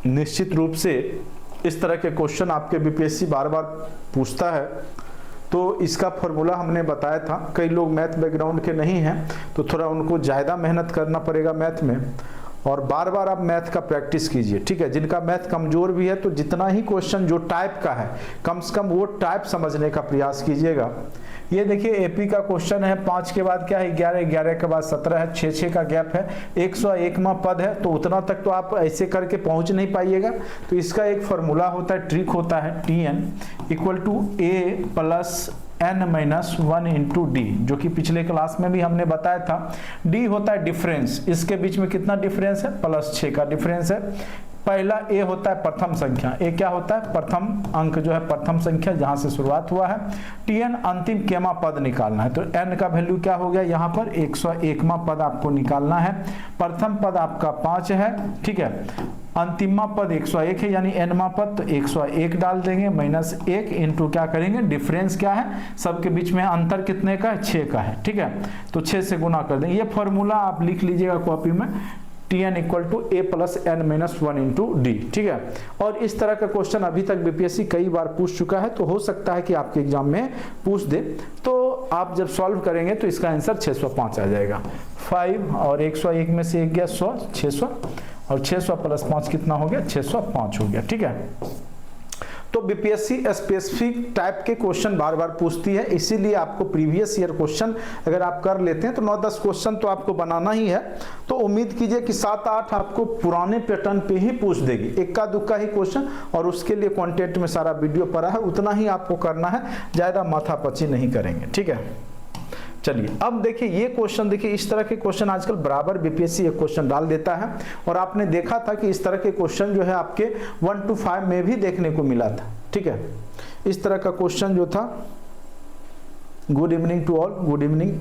निश्चित रूप से इस तरह के क्वेश्चन आपके बीपीएससी बार बार पूछता है, तो इसका फॉर्मूला हमने बताया था। कई लोग मैथ बैकग्राउंड के नहीं हैं तो थोड़ा उनको ज़्यादा मेहनत करना पड़ेगा मैथ में, और बार बार आप मैथ का प्रैक्टिस कीजिए, ठीक है। जिनका मैथ कमज़ोर भी है तो जितना ही क्वेश्चन जो टाइप का है कम से कम वो टाइप समझने का प्रयास कीजिएगा। ये देखिए एपी का क्वेश्चन है, 5 के बाद क्या है 11, 11 के बाद 17 है, 6 का गैप है, 101वां पद है, तो उतना तक तो आप ऐसे करके पहुंच नहीं पाइएगा। तो इसका एक फॉर्मूला होता है, ट्रिक होता है, TN equal to A plus n-1 into डी, जो कि पिछले क्लास में भी हमने बताया था। डी होता है डिफरेंस, इसके बीच में कितना डिफरेंस है, +6 का डिफरेंस है। पहला ए होता है प्रथम संख्या, ए क्या होता है, प्रथम अंक जो है प्रथम संख्या जहां से शुरुआत हुआ है। TN अंतिम केमा पद निकालना है, तो n का वैल्यू क्या हो गया यहाँ पर 101वां पद आपको निकालना है। प्रथम पद आपका 5 है, ठीक है, अंतिमा पद 101 है, यानी nवां पद, तो 101 डाल देंगे, -1 इंटू क्या करेंगे, डिफरेंस क्या है, सबके बीच में अंतर कितने का है, 6 का है, ठीक है, तो 6 से गुना कर देंगे। ये फॉर्मूला आप लिख लीजिएगा कॉपी में, TN equal to A plus n-1 into डी, ठीक है। और इस तरह का क्वेश्चन अभी तक बीपीएससी कई बार पूछ चुका है, तो हो सकता है कि आपके एग्जाम में पूछ दे। तो आप जब सॉल्व करेंगे तो इसका आंसर 605 आ जाएगा। 5 और 101 में से 1 गया 100, 600, और 600 प्लस 5 कितना हो गया, 605 हो गया, ठीक है। तो बीपीएससी स्पेसिफिक टाइप के क्वेश्चन बार बार पूछती है, इसीलिए आपको प्रीवियस ईयर क्वेश्चन अगर आप कर लेते हैं तो 9-10 क्वेश्चन तो आपको बनाना ही है। तो उम्मीद कीजिए कि 7-8 आपको पुराने पैटर्न पे ही पूछ देगी, इक्का दुक्का ही क्वेश्चन, और उसके लिए कंटेंट में सारा वीडियो पड़ा है, उतना ही आपको करना है, ज़्यादा माथापच्ची नहीं करेंगे, ठीक है। चलिए अब देखिए ये क्वेश्चन, देखिए इस तरह के क्वेश्चन आजकल बराबर बीपीएससी एक क्वेश्चन डाल देता है, और आपने देखा था कि इस तरह के क्वेश्चन जो है आपके 1 to 5 में भी देखने को मिला था, ठीक है। इस तरह का क्वेश्चन जो था, good evening to all, good evening.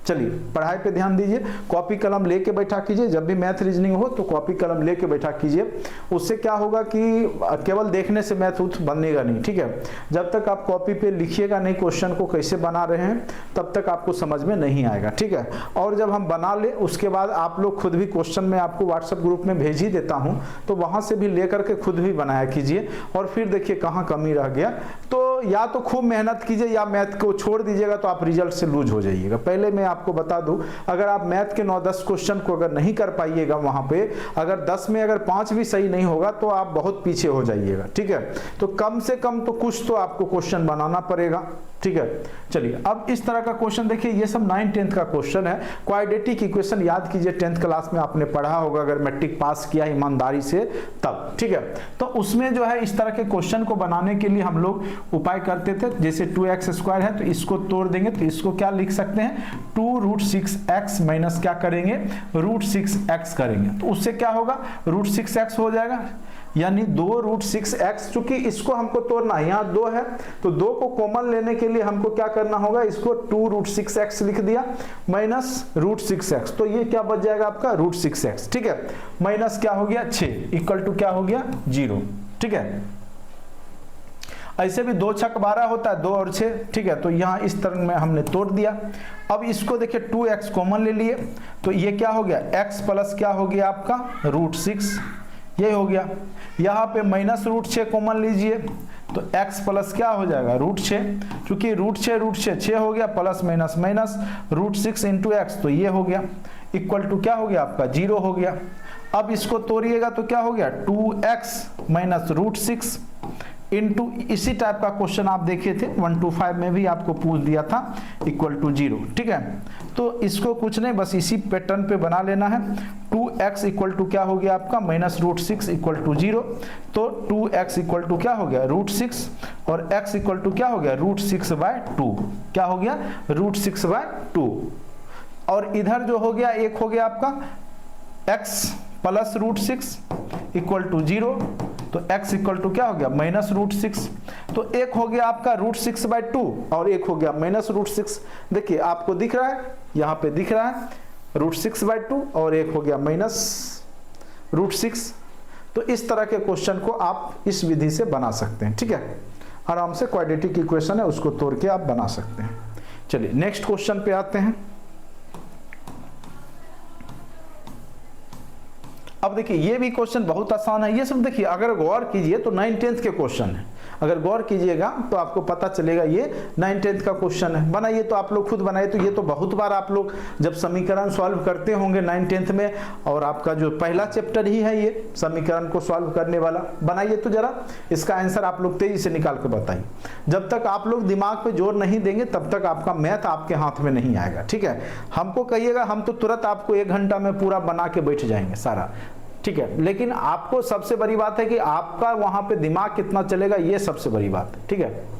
चलिए पढ़ाई पे ध्यान दीजिए, कॉपी कलम लेके बैठा कीजिए, जब भी मैथ रीजनिंग हो तो कॉपी कलम लेके बैठा कीजिए। उससे क्या होगा कि केवल देखने से मैथ बनेगा नहीं, ठीक है। जब तक आप कॉपी पे लिखिएगा नहीं क्वेश्चन को कैसे बना रहे हैं, तब तक आपको समझ में नहीं आएगा, ठीक है। और जब हम बना ले उसके बाद आप लोग खुद भी क्वेश्चन में आपको व्हाट्सएप ग्रुप में भेज ही देता हूँ, तो वहाँ से भी लेकर के खुद भी बनाया कीजिए, और फिर देखिए कहाँ कमी रह गया। तो या तो खूब मेहनत कीजिए या मैथ को छोड़ दीजिएगा, तो आप रिजल्ट से लूज हो जाइएगा। पहले मैं आपको बता दूं, अगर आप मैथ के 9-10 क्वेश्चन को अगर नहीं कर पाइएगा, वहां पे अगर 10 में अगर 5 भी सही नहीं होगा तो आप बहुत पीछे हो जाइएगा, ठीक है। तो कम से कम तो कुछ तो आपको क्वेश्चन बनाना पड़ेगा, ठीक है। चलिए अब इस तरह का क्वेश्चन देखिए, ये सब 9th-10th का क्वेश्चन है। क्वाड्रेटिक इक्वेशन याद कीजिए, 10th क्लास में आपने पढ़ा होगा अगर मैट्रिक पास किया ईमानदारी से तब, ठीक है। तो उसमें जो है इस तरह के क्वेश्चन को बनाने के लिए हम लोग उपाय करते थे, जैसे 2x² है तो इसको तोड़ देंगे, तो इसको क्या लिख सकते हैं, 2√6x माइनस क्या करेंगे, √6x करेंगे, तो उससे क्या होगा, √6x हो जाएगा, यानी 2√6x। चूंकि इसको हमको तोड़ना है, यहाँ 2 है तो 2 को कॉमन लेने के लिए हमको क्या करना होगा, इसको 2√6x लिख दिया माइनस √6x, तो ये क्या बच जाएगा आपका √6x, ठीक है। माइनस क्या हो गया 6 इक्वल टू क्या हो गया 0, ठीक है। ऐसे भी 2 छक 12 होता है, 2 और 6, ठीक है। तो यहाँ इस तरह में हमने तोड़ दिया। अब इसको देखिए 2x कॉमन ले लिए, तो ये क्या हो गया, x प्लस क्या हो गया आपका √6, ये हो गया। यहाँ पे -√6 कॉमन लीजिए, तो x प्लस क्या हो जाएगा √6, क्योंकि √6 हो गया, plus minus minus √6 into x, तो ये हो गया, इक्वल टू क्या हो गया आपका 0 हो गया। अब इसको तोड़िएगा तो क्या हो गया 2x माइनस √6 इंटू, इसी टाइप का क्वेश्चन आप देखे थे 1 to 5 में भी आपको पूछ दिया था, इक्वल टू 0, ठीक है। तो इसको कुछ नहीं, बस इसी पैटर्न पे बना लेना है। 2x इक्वल टू क्या हो गया आपका -√6 इक्वल टू 0, तो 2x इक्वल टू क्या हो गया √6, और x इक्वल टू क्या हो गया √6/2, क्या हो गया √6/2। और इधर जो हो गया एक हो गया आपका x प्लस √6 इक्वल टू 0, तो x इक्वल टू क्या हो गया -√6, तो एक हो गया आपका √6/2 और एक हो गया -√6। देखिए आपको दिख रहा है, यहाँ पे दिख रहा है √6/2 और एक हो गया -√6। तो इस तरह के क्वेश्चन को आप इस विधि से बना सकते हैं, ठीक है। आराम से क्वाड्रेटिक इक्वेशन है उसको तोड़ के आप बना सकते हैं। चलिए नेक्स्ट क्वेश्चन पे आते हैं। अब देखिए ये भी क्वेश्चन बहुत आसान है, ये सब देखिए अगर गौर कीजिए तो 9th-10th के क्वेश्चन है, अगर गौर कीजिएगा तो आपको पता चलेगा ये 9th-10th का क्वेश्चन है। बनाइए तो आप लोग खुद बनाइए, तो ये तो बहुत बार आप लोग जब समीकरण सॉल्व करते होंगे 9th-10th में, और आपका जो पहला चैप्टर ही है ये समीकरण को सॉल्व करने वाला। बनाइए तो जरा इसका आंसर आप लोग तेजी से निकाल के बताइए। जब तक आप लोग दिमाग पे जोर नहीं देंगे तब तक आपका मैथ आपके हाथ में नहीं आएगा, ठीक है। हमको कहिएगा हम तो तुरंत आपको 1 घंटा में पूरा बना के बैठ जाएंगे सारा, ठीक है, लेकिन आपको सबसे बड़ी बात है कि आपका वहां पे दिमाग कितना चलेगा, ये सबसे बड़ी बात है, ठीक है।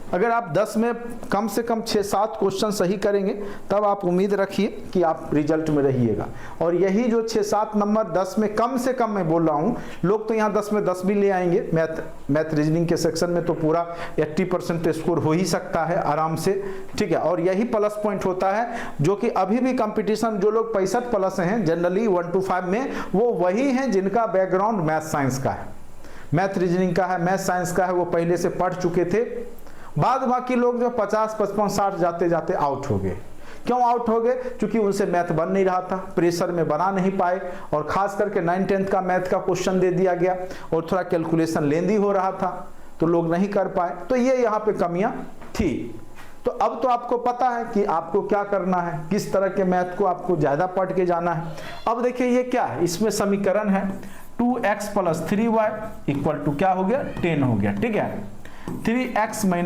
अगर आप 10 में कम से कम 6-7 क्वेश्चन सही करेंगे तब आप उम्मीद रखिए कि आप रिजल्ट में रहिएगा। और यही जो 6-7 नंबर 10 में कम से कम मैं बोल रहा हूँ, लोग तो यहाँ 10 में 10 भी ले आएंगे, मैथ रीजनिंग के सेक्शन में तो पूरा 80% स्कोर हो ही सकता है आराम से, ठीक है। और यही प्लस पॉइंट होता है, जो कि अभी भी कंपटीशन जो लोग 65 प्लस हैं जनरली 1 to 5 में, वो वही हैं जिनका बैकग्राउंड मैथ साइंस का है, मैथ रीजनिंग का है, मैथ साइंस का है, वो पहले से पढ़ चुके थे। बाद बाकी लोग जो 50, 55, 60 जाते जाते आउट हो गए। क्यों आउट हो गए? क्योंकि उनसे मैथ बन नहीं रहा था, प्रेशर में बना नहीं पाए, और खास करके 9th-10th का मैथ का क्वेश्चन दे दिया गया और थोड़ा कैलकुलेशन लेंदी हो रहा था तो लोग नहीं कर पाए, तो ये यहाँ पे कमियां थी। तो अब तो आपको पता है कि आपको क्या करना है, किस तरह के मैथ को आपको ज्यादा पढ़ के जाना है। अब देखिए ये क्या है, इसमें समीकरण है 2x + 3y = क्या हो गया, 10 हो गया, ठीक है। 3x - y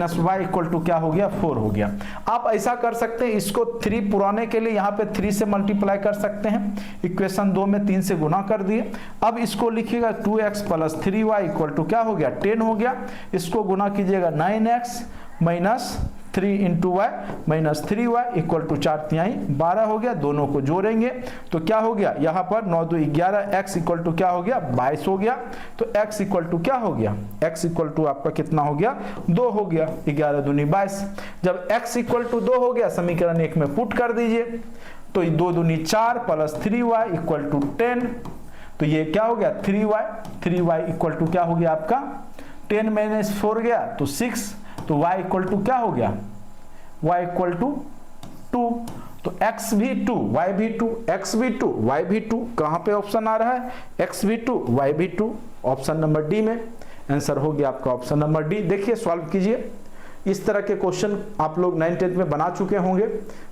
= क्या हो गया, 4 हो गया। आप ऐसा कर सकते हैं, इसको 3 पुराने के लिए यहाँ पे 3 से मल्टीप्लाई कर सकते हैं, इक्वेशन 2 में 3 से गुना कर दिए। अब इसको लिखिएगा 2x + 3y = क्या हो गया, 10 हो गया। इसको गुना कीजिएगा 9x - 3 × y - 3y = 4 तिहाई 12 हो गया। दोनों को जोड़ेंगे तो क्या हो गया, यहाँ पर 9 × 2 = 11, x = क्या हो गया, 22 हो गया। तो x = क्या हो गया, x = आपका कितना हो गया, 2 हो गया। 11 × 2 = 22। जब x = 2 हो गया, समीकरण 1 में पुट कर दीजिए, तो 2 × 2 = 4 + 3y = 10। तो ये क्या हो गया, 3y = क्या हो गया आपका, 10 - 4 गया तो 6। तो y = क्या हो गया, y = 2। तो x भी 2, y भी 2, x भी 2, y भी 2। कहाँ पे ऑप्शन आ रहा है, x भी 2, y भी 2, ऑप्शन नंबर डी में। आंसर हो गया आपका ऑप्शन नंबर डी। देखिए सॉल्व कीजिए, इस तरह के क्वेश्चन आप लोग 9th-10th में बना चुके होंगे।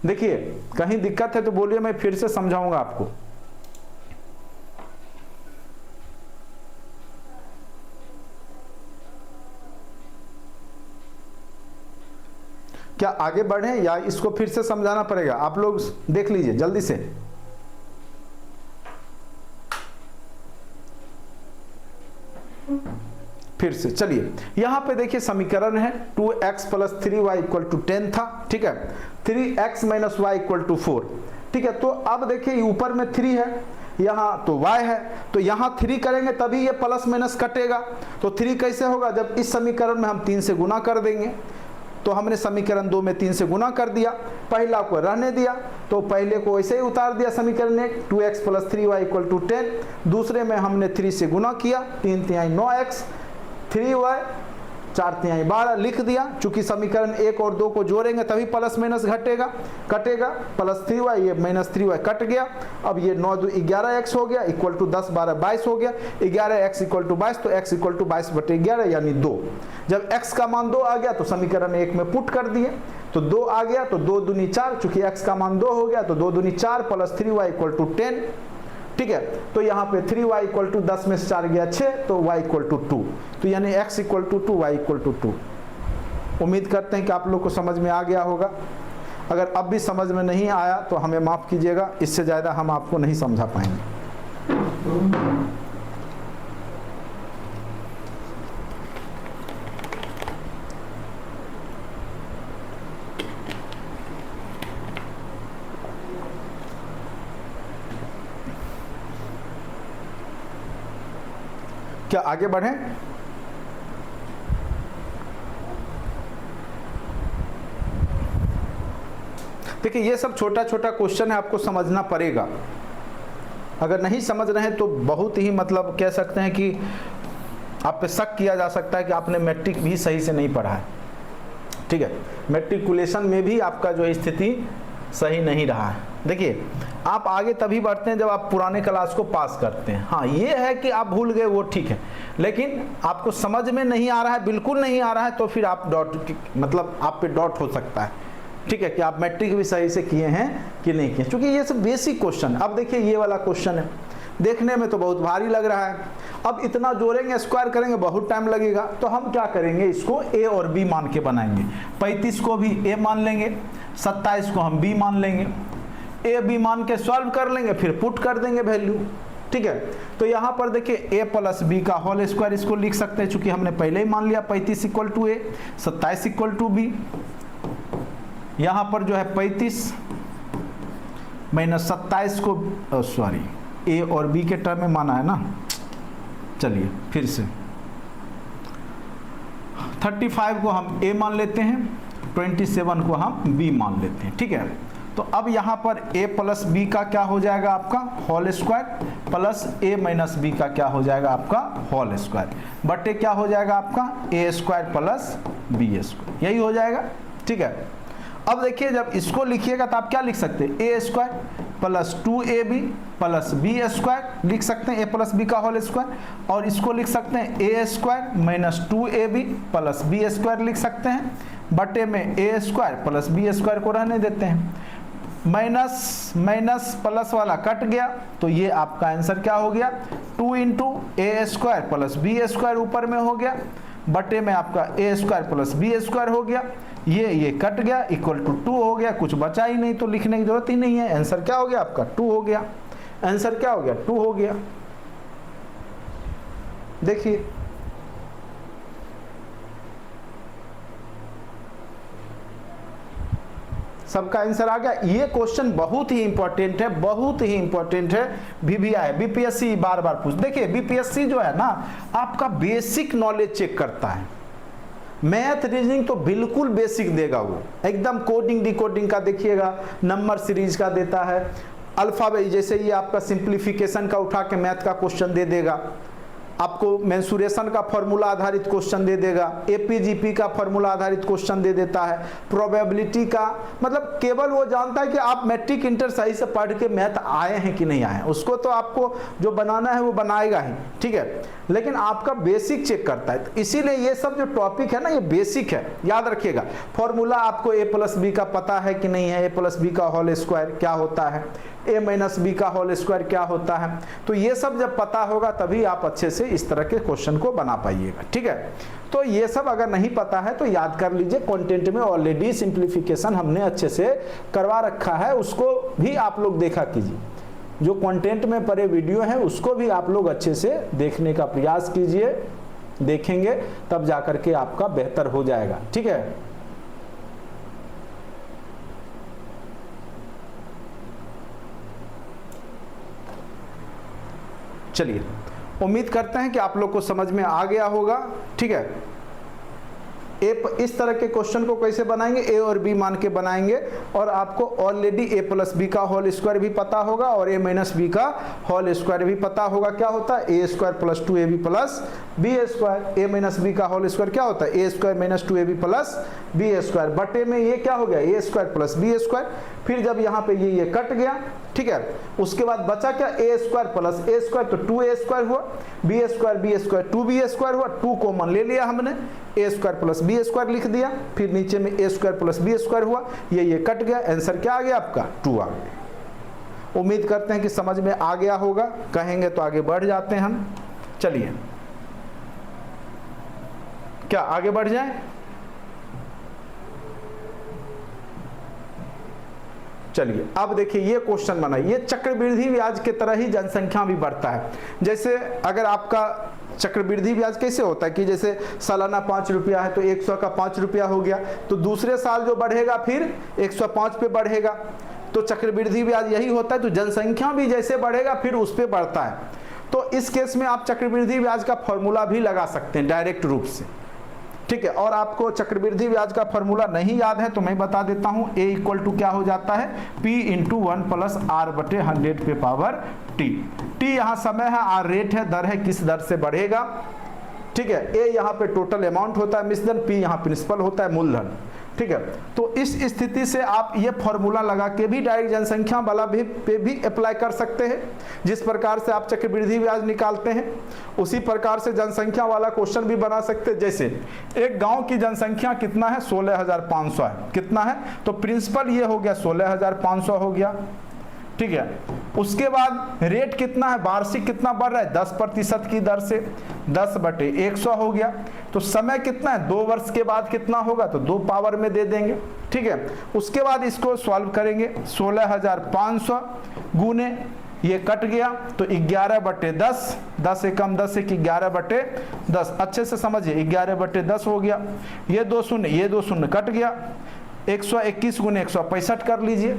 देखिए कहीं दिक्कत है तो बोलिए, मैं फिर से समझाऊंगा आपको। क्या आगे बढ़े या इसको फिर से समझाना पड़ेगा, आप लोग देख लीजिए जल्दी से। फिर से चलिए, यहां पे देखिए समीकरण है 2x + 3y = 10 था, ठीक है। 3x - y = 4, ठीक है। तो अब देखिए ऊपर में 3 है, यहाँ तो y है, तो यहाँ 3 करेंगे तभी ये प्लस माइनस कटेगा। तो 3 कैसे होगा, जब इस समीकरण में हम 3 से गुना कर देंगे। तो हमने समीकरण 2 में 3 से गुना कर दिया, पहला को रहने दिया, तो पहले को ऐसे ही उतार दिया समीकरण 1, 2x + 3y = 10। दूसरे में हमने 3 से गुना किया, 3 तिहाई 9x, 3y 4 तिहाई 12 लिख दिया। चूंकि समीकरण 1 और 2 को जोड़ेंगे तभी प्लस माइनस कटेगा, +3y, ये -3y कट गया। अब ये 9 × 2 = 11x हो गया, = 10 12 22 हो गया। 11x = 22, तो x = 22/11 यानी 2। जब x का मान 2 आ गया तो समीकरण 1 में पुट कर दिए, तो 2 आ गया, तो 2 × 2 = 4। चूंकि x का मान 2 हो गया तो 2 × 2 = 4 + 3y = 10, ठीक है। तो यहाँ पे 3y = 10 में से 4 गया 6, तो y = 2। तो यानी x = 2, y = 2। उम्मीद करते हैं कि आप लोग को समझ में आ गया होगा। अगर अब भी समझ में नहीं आया तो हमें माफ़ कीजिएगा, इससे ज़्यादा हम आपको नहीं समझा पाएंगे। क्या आगे बढ़ें? देखिए ये सब छोटा छोटा क्वेश्चन है, आपको समझना पड़ेगा। अगर नहीं समझ रहे हैं तो बहुत ही मतलब कह सकते हैं कि आप पे शक किया जा सकता है कि आपने मैट्रिक भी सही से नहीं पढ़ा है, ठीक है। मैट्रिकुलेशन में भी आपका जो स्थिति सही नहीं रहा है। देखिए आप आगे तभी बढ़ते हैं जब आप पुराने क्लास को पास करते हैं। हाँ ये है कि आप भूल गए वो ठीक है, लेकिन आपको समझ में नहीं आ रहा है, बिल्कुल नहीं आ रहा है, तो फिर आप डॉट मतलब आप पे डॉट हो सकता है, ठीक है, कि आप मैट्रिक भी सही से किए हैं कि नहीं किए, क्योंकि ये सब बेसिक क्वेश्चन है। अब देखिए ये वाला क्वेश्चन है, देखने में तो बहुत भारी लग रहा है, अब इतना जोड़ेंगे स्क्वायर करेंगे बहुत टाइम लगेगा, तो हम क्या करेंगे इसको ए और बी मान के बनाएंगे। 35 को भी ए मान लेंगे, 27 को हम बी मान लेंगे, ए बी मान के सॉल्व कर लेंगे, फिर पुट कर देंगे वैल्यू, ठीक है। तो यहाँ पर देखिए ए प्लस बी का होल स्क्वायर इसको लिख सकते हैं, चूंकि हमने पहले ही मान लिया 35 equal to A, 27 equal to B. यहाँ पर जो है 35 माइनस 27 को सॉरी ए और बी के टर्म में माना है ना, चलिए फिर से 35 को हम ए मान लेते हैं, 27 को हम बी मान लेते हैं, ठीक है। तो अब यहाँ पर a प्लस बी का क्या हो जाएगा आपका whole square, plus a minus B का क्या हो जाएगा आपका होल स्क्वायर, बटे क्या हो जाएगा आपका a square plus B square, यही हो जाएगा, ठीक है। अब देखिए जब इसको लिखिएगा तो आप क्या लिख सकते हैं, a square plus 2ab plus B square लिख सकते हैं, a प्लस बी का होल स्क्वायर, और इसको लिख सकते हैं a square minus 2ab plus B square लिख सकते हैं, बटे में a square plus B square को रहने देते हैं, माइनस माइनस प्लस वाला कट गया, तो ये आपका आंसर क्या हो गया 2 into A square plus B square ऊपर में हो गया, बटे में आपका ए स्क्वायर प्लस बी स्क्वायर हो गया, ये कट गया इक्वल टू 2 हो गया, कुछ बचा ही नहीं तो लिखने की जरूरत ही नहीं है, आंसर क्या हो गया आपका 2 हो गया, आंसर क्या हो गया 2 हो गया। देखिए सबका आंसर आ गया। ये क्वेश्चन बहुत ही इंपॉर्टेंट है, बहुत ही इंपॉर्टेंट है, VBI बीपीएससी बार बार पूछ। देखिए बीपीएससी जो है ना आपका बेसिक नॉलेज चेक करता है, मैथ रीजनिंग तो बिल्कुल बेसिक देगा वो, एकदम कोडिंग डिकोडिंग का देखिएगा, नंबर सीरीज का देता है, अल्फाबेट जैसे ये आपका सिंप्लीफिकेशन का उठा के मैथ का क्वेश्चन दे देगा, आपको मेंसुरेशन का फॉर्मूला आधारित क्वेश्चन दे देगा, एपीजीपी का फॉर्मूला आधारित क्वेश्चन दे देता है, प्रोबेबिलिटी का, मतलब केवल वो जानता है कि आप मैट्रिक इंटर सही से पढ़ के मैथ आए हैं कि नहीं आए हैं, उसको तो आपको जो बनाना है वो बनाएगा ही, ठीक है, लेकिन आपका बेसिक चेक करता है। तो इसीलिए ये सब जो टॉपिक है ना ये बेसिक है, याद रखिएगा। फॉर्मूला आपको ए प्लस बी का पता है कि नहीं है, ए प्लस बी का होल स्क्वायर क्या होता है, ए माइनस बी का होल स्क्वायर क्या होता है, तो ये सब जब पता होगा तभी आप अच्छे से इस तरह के क्वेश्चन को बना पाइएगा, ठीक है। तो ये सब अगर नहीं पता है तो याद कर लीजिए, कंटेंट में ऑलरेडी सिंप्लीफिकेशन हमने अच्छे से करवा रखा है, उसको भी आप लोग देखा कीजिए, जो कंटेंट में पड़े वीडियो है उसको भी आप लोग अच्छे से देखने का प्रयास कीजिए, देखेंगे तब जाकर के आपका बेहतर हो जाएगा, ठीक है। चलिए उम्मीद करते हैं कि आप लोग को समझ में आ गया होगा, ठीक है। इस तरह के क्वेश्चन को कैसे बनाएंगे, ए और बी मान के बनाएंगे, और आपको ऑलरेडी ए प्लस बी का होल स्क्वायर भी पता होगा और ए माइनस बी का होल स्क्वायर भी पता होगा। क्या होता है A square plus 2ab plus B square, A minus B का होल स्क्वायर क्या होता है A square minus 2ab plus B square, बटे में ये क्या हो गया A square plus B square, फिर जब यहाँ पे ये कट गया, ठीक है, उसके बाद बचा क्या ए स्क्वायर प्लस ए स्क्वायर, तो 2a स्क्वायर हुआ, बी स्क्वायर 2b स्क्वायर हुआ, 2 कॉमन ले लिया हमने, ए स्क्वायर प्लस बी स्क्वायर लिख दिया, फिर नीचे में ए स्क्वायर प्लस बी स्क्वायर हुआ, ये कट गया, आंसर क्या आ गया आपका 2 आ गया। उम्मीद करते हैं कि समझ में आ गया होगा, कहेंगे तो आगे बढ़ जाते हैं हम। चलिए क्या आगे बढ़ जाए, चलिए अब देखिए ये क्वेश्चन बना, ये चक्रवृद्धि ब्याज के तरह ही जनसंख्या भी बढ़ता है। जैसे अगर आपका चक्रवृद्धि ब्याज कैसे होता है कि जैसे सालाना 5 रुपया है तो 100 का 5 रुपया हो गया, तो दूसरे साल जो बढ़ेगा फिर 105 पे बढ़ेगा, तो चक्रवृद्धि ब्याज यही होता है। तो जनसंख्या भी जैसे बढ़ेगा फिर उस पर बढ़ता है, तो इस केस में आप चक्रवृद्धि ब्याज का फॉर्मूला भी लगा सकते हैं डायरेक्ट रूप से, ठीक है। और आपको चक्रवृद्धि ब्याज का फॉर्मूला नहीं याद है तो मैं बता देता हूं, a इक्वल टू क्या हो जाता है p इंटू 1 प्लस r बटे 100 पे पावर t। t यहाँ समय है, r रेट है, दर है, किस दर से बढ़ेगा, ठीक है। a यहाँ पे टोटल अमाउंट होता है मिश्रण, p यहाँ प्रिंसिपल होता है मूलधन, ठीक है। तो इस स्थिति से आप ये फॉर्मूला लगा के भी डायरेक्ट जनसंख्या वाला पे भी अप्लाई कर सकते हैं। जिस प्रकार से आप चक्रवृद्धि ब्याज निकालते हैं उसी प्रकार से जनसंख्या वाला क्वेश्चन भी बना सकते हैं। जैसे एक गांव की जनसंख्या कितना है, 16,500 है, कितना है, तो प्रिंसिपल ये हो गया 16,500 हो गया, ठीक है। उसके बाद रेट कितना है, वार्षिक कितना बढ़ रहा है, 10% की दर से 10/100 हो गया। तो समय कितना है, 2 वर्ष के बाद कितना होगा, तो 2 पावर में दे देंगे, ठीक है। उसके बाद इसको सॉल्व करेंगे, 16,500 गुने ये कट गया तो 11/10, 10 एकम 10 एक 11/10, अच्छे से समझिए 11/10 हो गया। ये 2 शून्य कट गया, 121 गुने 165 कर लीजिए,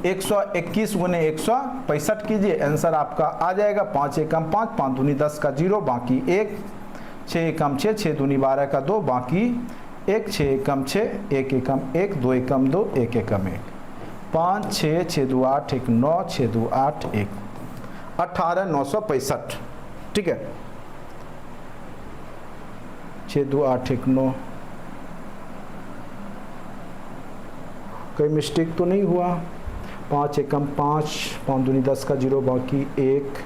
121 गुने 165 कीजिए, आंसर आपका आ जाएगा 5 एकम 5, 5 दूनी 10 का 0 बाकी 1, 6 एकम 6, 6 दूनी 12 का 2 बाकी 1, 6 एकम 6, 1 एकम 1, 2 एकम 2, 1 एकम 1, 5 6 6 2 8 1 9, 6 2 8 1, 18,965, ठीक है। 6 2 8 1 9, कोई मिस्टेक तो नहीं हुआ, 5 एकम 5, 5 दूनी 10 का 0 बाकी 1,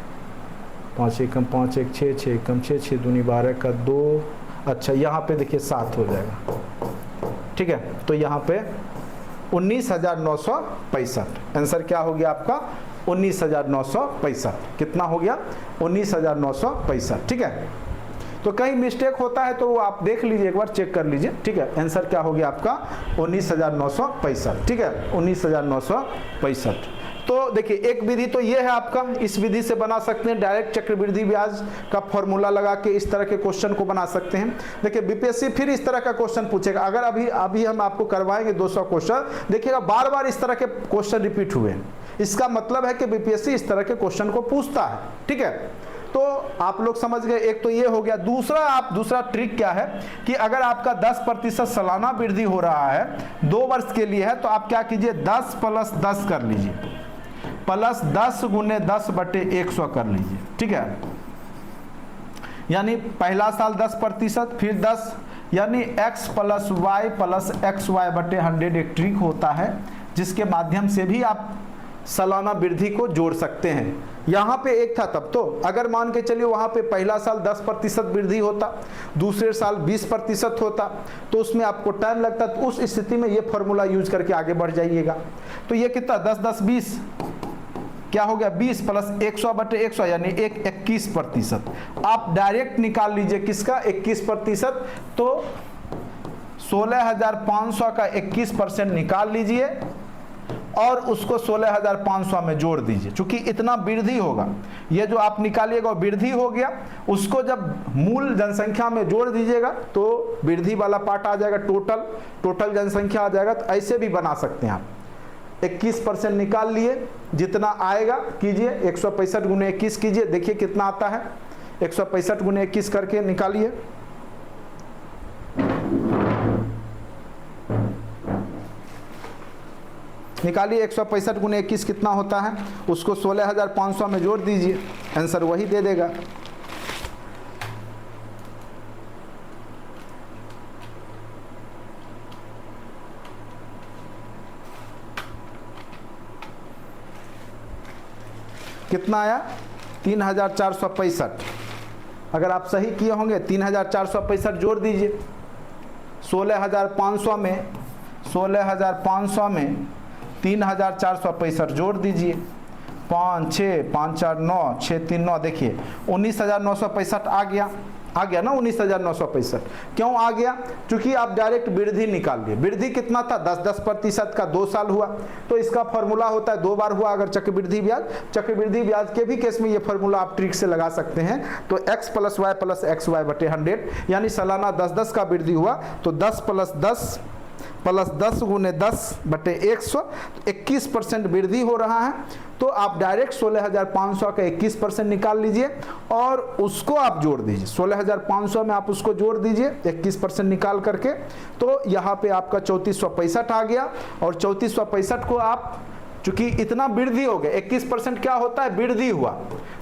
5 एकम 5 1 6, 6 एकम 6, 6 दूनी 12 का 2, अच्छा यहाँ पे देखिए 7 हो जाएगा, ठीक है। तो यहाँ पे 19,965, आंसर क्या हो गया आपका 19,965, कितना हो गया 19,965, ठीक है। तो कहीं मिस्टेक होता है तो वो आप देख लीजिए, एक बार चेक कर लीजिए, ठीक है। आंसर क्या हो गया आपका 19,965, ठीक है, 19,965। तो देखिए एक विधि तो ये है आपका, इस विधि से बना सकते हैं, डायरेक्ट चक्रवृद्धि ब्याज का फॉर्मूला लगा के इस तरह के क्वेश्चन को बना सकते हैं। देखिए बीपीएससी फिर इस तरह का क्वेश्चन पूछेगा, अगर अभी हम आपको करवाएंगे 200 क्वेश्चन, देखिएगा बार बार इस तरह के क्वेश्चन रिपीट हुए हैं, इसका मतलब है कि बीपीएससी इस तरह के क्वेश्चन को पूछता है, ठीक है। तो आप लोग समझ गए, एक तो ये हो गया। दूसरा ट्रिक क्या है कि अगर आपका 10% सालाना वृद्धि हो रहा है 2 वर्ष के लिए है, तो आप क्या कीजिए 10 + 10 कर लीजिए, प्लस 10 गुने 10/100 कर लीजिए, ठीक है। यानी पहला साल 10%, फिर 10, यानी x + y + xy/100 एक ट्रिक होता है जिसके माध्यम से भी आप सालाना वृद्धि को जोड़ सकते हैं। यहाँ पे एक था तब, तो अगर मान के चलिए वहाँ पे पहला साल 10% वृद्धि होता, दूसरे साल 20% होता, तो उसमें आपको टाइम लगता, तो उस स्थिति में ये फॉर्मूला यूज करके आगे बढ़ जाइएगा। तो ये कितना 10 10 20 क्या हो गया 20 + 100/100 यानी 21%। आप डायरेक्ट निकाल लीजिए किसका 21%, तो 16,500 का 21% निकाल लीजिए और उसको 16,500 में जोड़ दीजिए। चूंकि इतना वृद्धि होगा, ये जो आप निकालिएगा वृद्धि हो गया, उसको जब मूल जनसंख्या में जोड़ दीजिएगा तो वृद्धि वाला पार्ट आ जाएगा, टोटल जनसंख्या आ जाएगा। तो ऐसे भी बना सकते हैं आप, 21% निकाल लिए, जितना आएगा कीजिए 165 गुने 21 कीजिए, देखिए कितना आता है, 165 गुने 21 करके निकालिए, निकालिए 165 गुने 21 कितना होता है, उसको 16,500 में जोड़ दीजिए, आंसर वही दे देगा। कितना आया 3,465। अगर आप सही किए होंगे 3,465 जोड़ दीजिए 16,500 में, 16,500 में 3,465 जोड़ दीजिए, 5 6 5 4 9 6 3 9, देखिए 19,965 आ गया ना 19,965। क्यों आ गया, क्योंकि आप डायरेक्ट वृद्धि निकाल लिए। वृद्धि कितना था 10% का 2 साल हुआ, तो इसका फॉर्मूला होता है 2 बार हुआ अगर चक्रवृद्धि ब्याज के भी केस में ये फॉर्मूला आप ट्रिक से लगा सकते हैं। तो x + y + xy/100 यानी सालाना 10 का वृद्धि हुआ, तो 10 + 10 + 10 गुने 10/100, 21% वृद्धि हो रहा है। तो आप डायरेक्ट 16,500 का 21% निकाल लीजिए और उसको आप जोड़ दीजिए, 16,500 में आप उसको जोड़ दीजिए 21% निकाल करके, तो यहाँ पे आपका 3465 आ गया। और 3465 को आप चूंकि इतना वृद्धि हो गया, 21% क्या होता है, वृद्धि हुआ।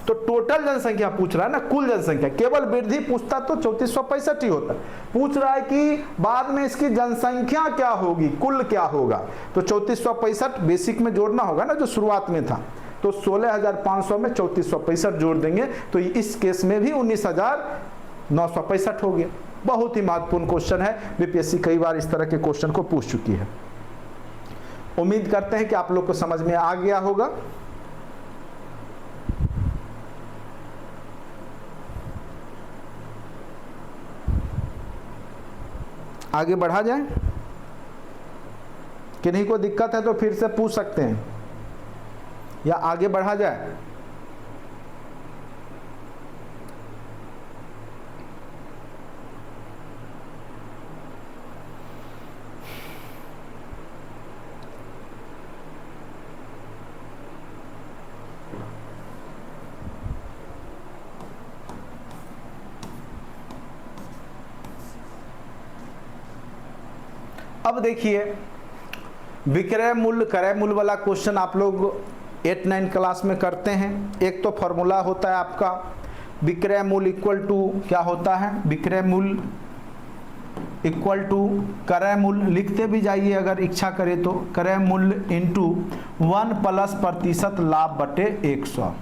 तो टोटल जनसंख्या पूछ रहा है ना, कुल जनसंख्या, केवल वृद्धि पूछता तो 3465 ही होता। पूछ रहा है कि बाद में इसकी जनसंख्या क्या होगी, कुल क्या होगा, तो 3465 बेसिक में जोड़ना होगा ना जो शुरुआत में था, तो 16,500 में 3465 जोड़ देंगे, तो इस केस में भी 19,965 हो गया। बहुत ही महत्वपूर्ण क्वेश्चन है, बीपीएससी कई बार इस तरह के क्वेश्चन को पूछ चुकी है। उम्मीद करते हैं कि आप लोग को समझ में आ गया होगा। आगे बढ़ा जाए, किन्हीं को दिक्कत है तो फिर से पूछ सकते हैं, या आगे बढ़ा जाए। अब देखिए, विक्रय मूल्य क्रय मूल्य वाला क्वेश्चन आप लोग 8-9 क्लास में करते हैं। एक तो फॉर्मूला होता है आपका विक्रय मूल्य इक्वल टू क्या होता है, विक्रय मूल्य इक्वल टू क्रय मूल्य, लिखते भी जाइए अगर इच्छा करे तो, क्रय मूल्य इंटू 1 प्लस प्रतिशत लाभ बटे 100।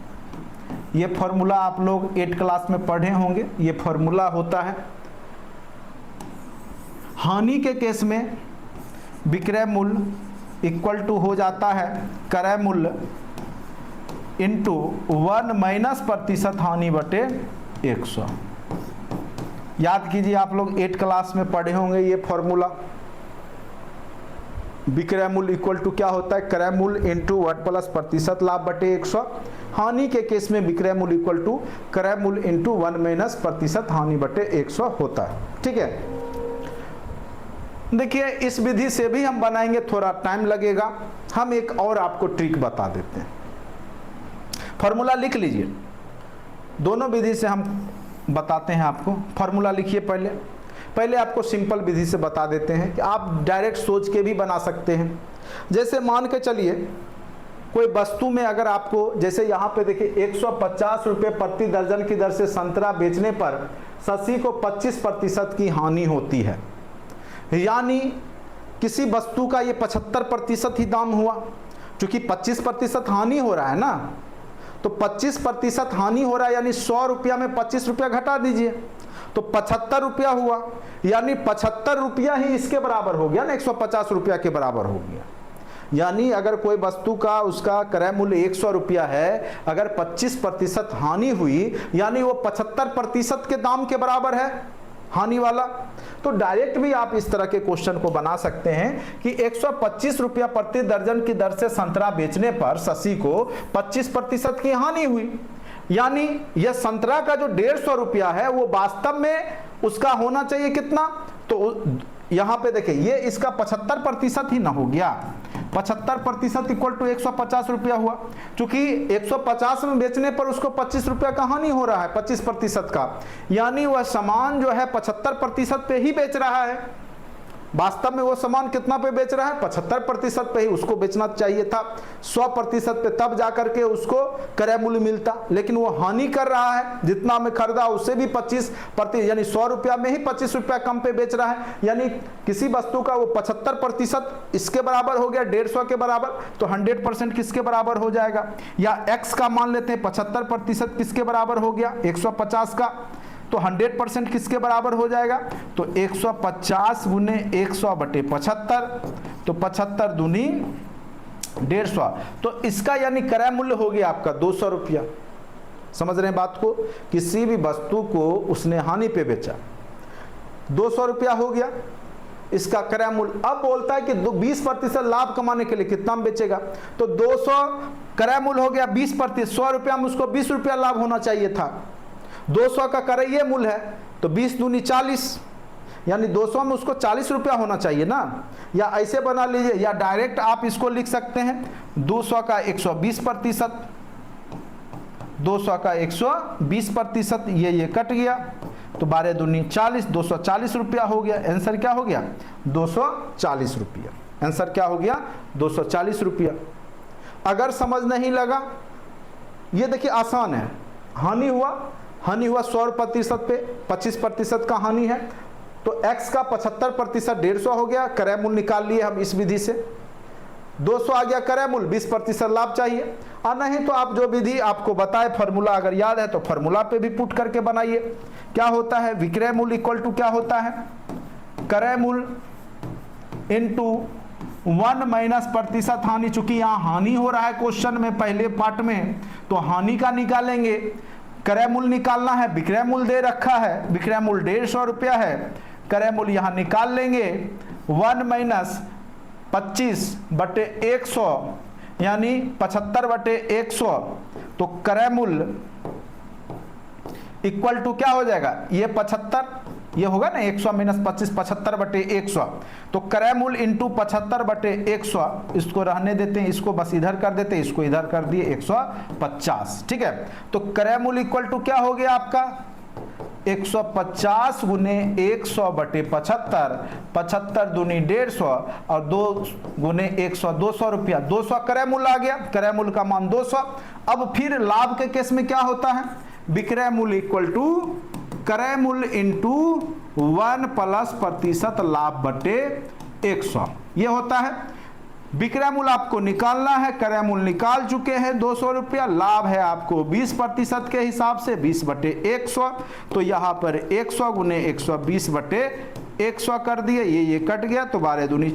ये फॉर्मूला आप लोग 8 क्लास में पढ़े होंगे। ये फॉर्मूला होता है, हानि के केस में विक्रय मूल्य इक्वल टू हो जाता है क्रय मूल्य इंटू 1 माइनस प्रतिशत हानि बटे 100। याद कीजिए, आप लोग 8 क्लास में पढ़े होंगे ये फॉर्मूला। विक्रय मूल्य इक्वल टू क्या होता है, क्रय मूल्य इंटू 1 प्लस प्रतिशत लाभ बटे 100। हानि के केस में विक्रय मूल्य इक्वल टू क्रय मूल्य इंटू 1 माइनस प्रतिशत हानि बटे 100 होता है। ठीक है, देखिए इस विधि से भी हम बनाएंगे, थोड़ा टाइम लगेगा। हम एक और आपको ट्रिक बता देते हैं। फॉर्मूला लिख लीजिए, दोनों विधि से हम बताते हैं आपको। फॉर्मूला लिखिए, पहले आपको सिंपल विधि से बता देते हैं कि आप डायरेक्ट सोच के भी बना सकते हैं। जैसे मान के चलिए कोई वस्तु में अगर आपको, जैसे यहाँ पे देखिए 150 रुपये प्रति दर्जन की दर से संतरा बेचने पर शशि को 25% की हानि होती है, यानी किसी वस्तु का ये 75% ही दाम हुआ। क्योंकि 25% हानि हो रहा है ना, तो 25% हानि हो रहा है, यानी 100 रुपया में 25 रुपया घटा दीजिए तो 75 रुपया हुआ, यानी 75 रुपया ही इसके बराबर हो गया ना, 150 रुपया के बराबर हो गया। यानी अगर कोई वस्तु का उसका क्रय मूल्य 100 रुपया है, अगर 25% हानि हुई, यानी वो 75% के दाम के बराबर है हानि वाला। तो डायरेक्ट भी आप इस तरह के क्वेश्चन को बना सकते हैं कि 125 रुपया प्रति दर्जन की दर से संतरा बेचने पर शशि को 25% की हानि हुई, यानी यह संतरा का जो 150 रुपया है वो वास्तव में उसका होना चाहिए कितना, तो यहां पे देखिए ये इसका 75% ही ना हो गया। 75% इक्वल टू 150 रुपया हुआ। चूंकि 150 में बेचने पर उसको 25 रुपया का हानि हो रहा है 25% का, यानी वह सामान जो है 75% पे ही बेच रहा है। वास्तव में वो सामान कितना पे बेच रहा है, 75% पे ही उसको बेचना चाहिए था। 100% पे तब जाकर के उसको क्रय मूल्य मिलता, लेकिन वो हानि कर रहा है। जितना में खरीदा उससे भी 25%, यानी 100 रुपया में ही 25 रुपया कम पे बेच रहा है। यानी किसी वस्तु का वो 75% इसके बराबर हो गया 150 के बराबर, तो 100% किसके बराबर हो जाएगा। या x का मान लेते हैं 75% किसके बराबर हो गया 150 का, तो 100% किसके बराबर हो जाएगा, तो 150 गुने 100 बटे 75, तो 75 दूनी 150, तो इसका यानी क्रय मूल्य हो गया आपका 200 रुपया। समझ रहे हैं बात को, किसी भी वस्तु को उसने हानि पे बेचा, 200 रुपया हो गया इसका क्रय मूल्य। अब बोलता है कि 20% लाभ कमाने के लिए कितना में बेचेगा, तो 200 क्रय मूल्य हो गया 20%, 100 रुपया में उसको 20 रुपया लाभ होना चाहिए था। 200 का क्रय मूल्य है तो 20 दूनी 40, यानी 200 में उसको 40 रुपया होना चाहिए ना। या ऐसे बना लीजिए, या डायरेक्ट आप इसको लिख सकते हैं 200 का 120%, 200 का 120%, ये कट गया तो 12 दूनी 40, 240 रुपया हो गया। आंसर क्या हो गया 240 रुपया। आंसर क्या हो गया 240 रुपया। अगर समझ नहीं लगा, ये देखिए आसान है। हानि हुआ 100% पे 25% का हानि है, तो x का 75% 150 हो गया, क्रय मूल्य निकाल लिए हम इस विधि से। 200 आ गया क्रय मूल्य, 20% लाभ चाहिए। और नहीं तो आप जो विधि आपको बताए फार्मूला अगर याद है तो फार्मूला पे भी पुट करके बनाइए। क्या होता है, विक्रय मूल्य इक्वल टू क्या होता है, क्रय मूल्य इंटू 1 माइनस प्रतिशत हानि। चूंकि यहाँ हानि हो रहा है क्वेश्चन में पहले पार्ट में, तो हानि का निकालेंगे। क्रय मूल्य निकालना है, विक्रय मूल्य दे रखा है, विक्रय मूल्य 150 रुपया है, क्रय मूल्य यहाँ निकाल लेंगे 1 माइनस 25/100 यानी 75/100। तो क्रय मूल्य इक्वल टू क्या हो जाएगा, ये 75, ये होगा ना 100 माइनस 25, 75/100। तो क्रय मूल्य इंटू 75/100, इसको रहने देते हैं, इसको बस इधर कर देते हैं, इसको इधर कर दिए 150। ठीक है, तो क्रय मूल्य इक्वल टू क्या हो गया आपका 150 गुने 100/75, 75 दूनी 150 और 2 गुने 100 200 रुपया। 200 क्रय मूल्य आ गया, क्रय मूल्य का मान 200। अब फिर लाभ के केस में क्या होता है, विक्रय मूल्य इक्वल टू क्रय मूल्य इंटू 1 प्लस प्रतिशत लाभ बटे 100, ये होता है। विक्रय मूल्य आपको निकालना है, क्रय मूल्य निकाल चुके हैं 200 रुपया, लाभ है आपको 20% के हिसाब से 20/100। तो यहाँ पर 100 गुने 120/100 कर दिए, ये कट गया, तो 12 दूनी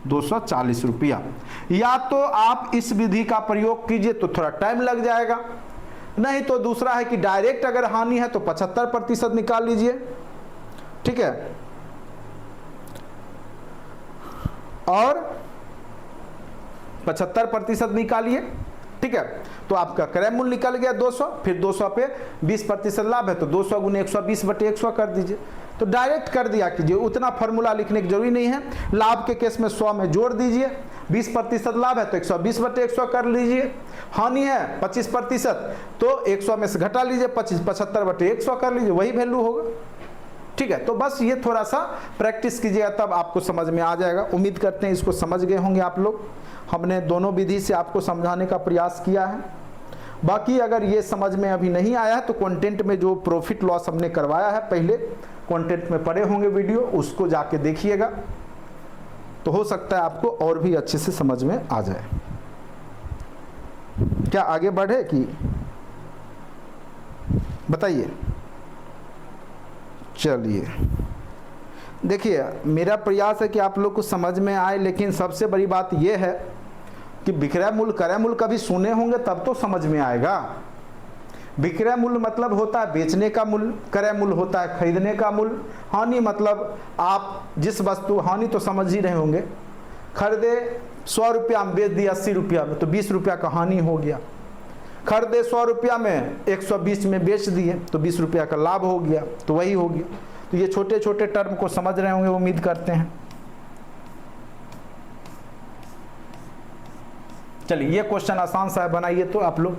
240 रुपया। या तो आप इस विधि का प्रयोग कीजिए तो थोड़ा टाइम लग जाएगा, नहीं तो दूसरा है कि डायरेक्ट अगर हानि है तो 75% निकाल लीजिए। ठीक है, और 75% निकालिए। ठीक है, तो आपका क्रय मूल्य निकल गया 200, फिर 200 पे 20% लाभ है, तो 200 गुने 120/100 कर दीजिए। तो डायरेक्ट कर दिया कीजिए, उतना फार्मूला लिखने की जरूरी नहीं है। लाभ के केस में 100 में जोड़ दीजिए, 20% लाभ है तो 120/100 कर लीजिए। हानि है 25%, तो 100 में से घटा लीजिए, 75/100 कर लीजिए, वही वैल्यू होगा। ठीक है, तो बस ये थोड़ा सा प्रैक्टिस कीजिएगा, तब आपको समझ में आ जाएगा। उम्मीद करते हैं इसको समझ गए होंगे आप लोग। हमने दोनों विधि से आपको समझाने का प्रयास किया है। बाकी अगर ये समझ में अभी नहीं आया है तो कंटेंट में जो प्रॉफिट लॉस हमने करवाया है पहले, कंटेंट में पड़े होंगे वीडियो, उसको जाके देखिएगा, तो हो सकता है आपको और भी अच्छे से समझ में आ जाए। क्या आगे बढ़े कि बताइए? चलिए, देखिए मेरा प्रयास है कि आप लोग को समझ में आए, लेकिन सबसे बड़ी बात यह है कि विक्रय मूल्य क्रय मूल्य कभी सुने होंगे तब तो समझ में आएगा। विक्रय मूल्य मतलब होता है बेचने का मूल्य, क्रय मूल्य होता है खरीदने का मूल्य। हानि मतलब आप जिस वस्तु, हानि तो समझ ही रहे होंगे, खरीदे 100 रुपया में बेच दिया 80 रुपया में, तो 20 रुपया का हानि हो गया। खरीदे 100 रुपया में 120 में बेच दिए तो 20 रुपया का लाभ हो गया, तो वही हो गया। तो ये छोटे छोटे टर्म को समझ रहे होंगे, उम्मीद करते हैं। चलिए, ये क्वेश्चन आसान सा है, बनाइए तो आप लोग।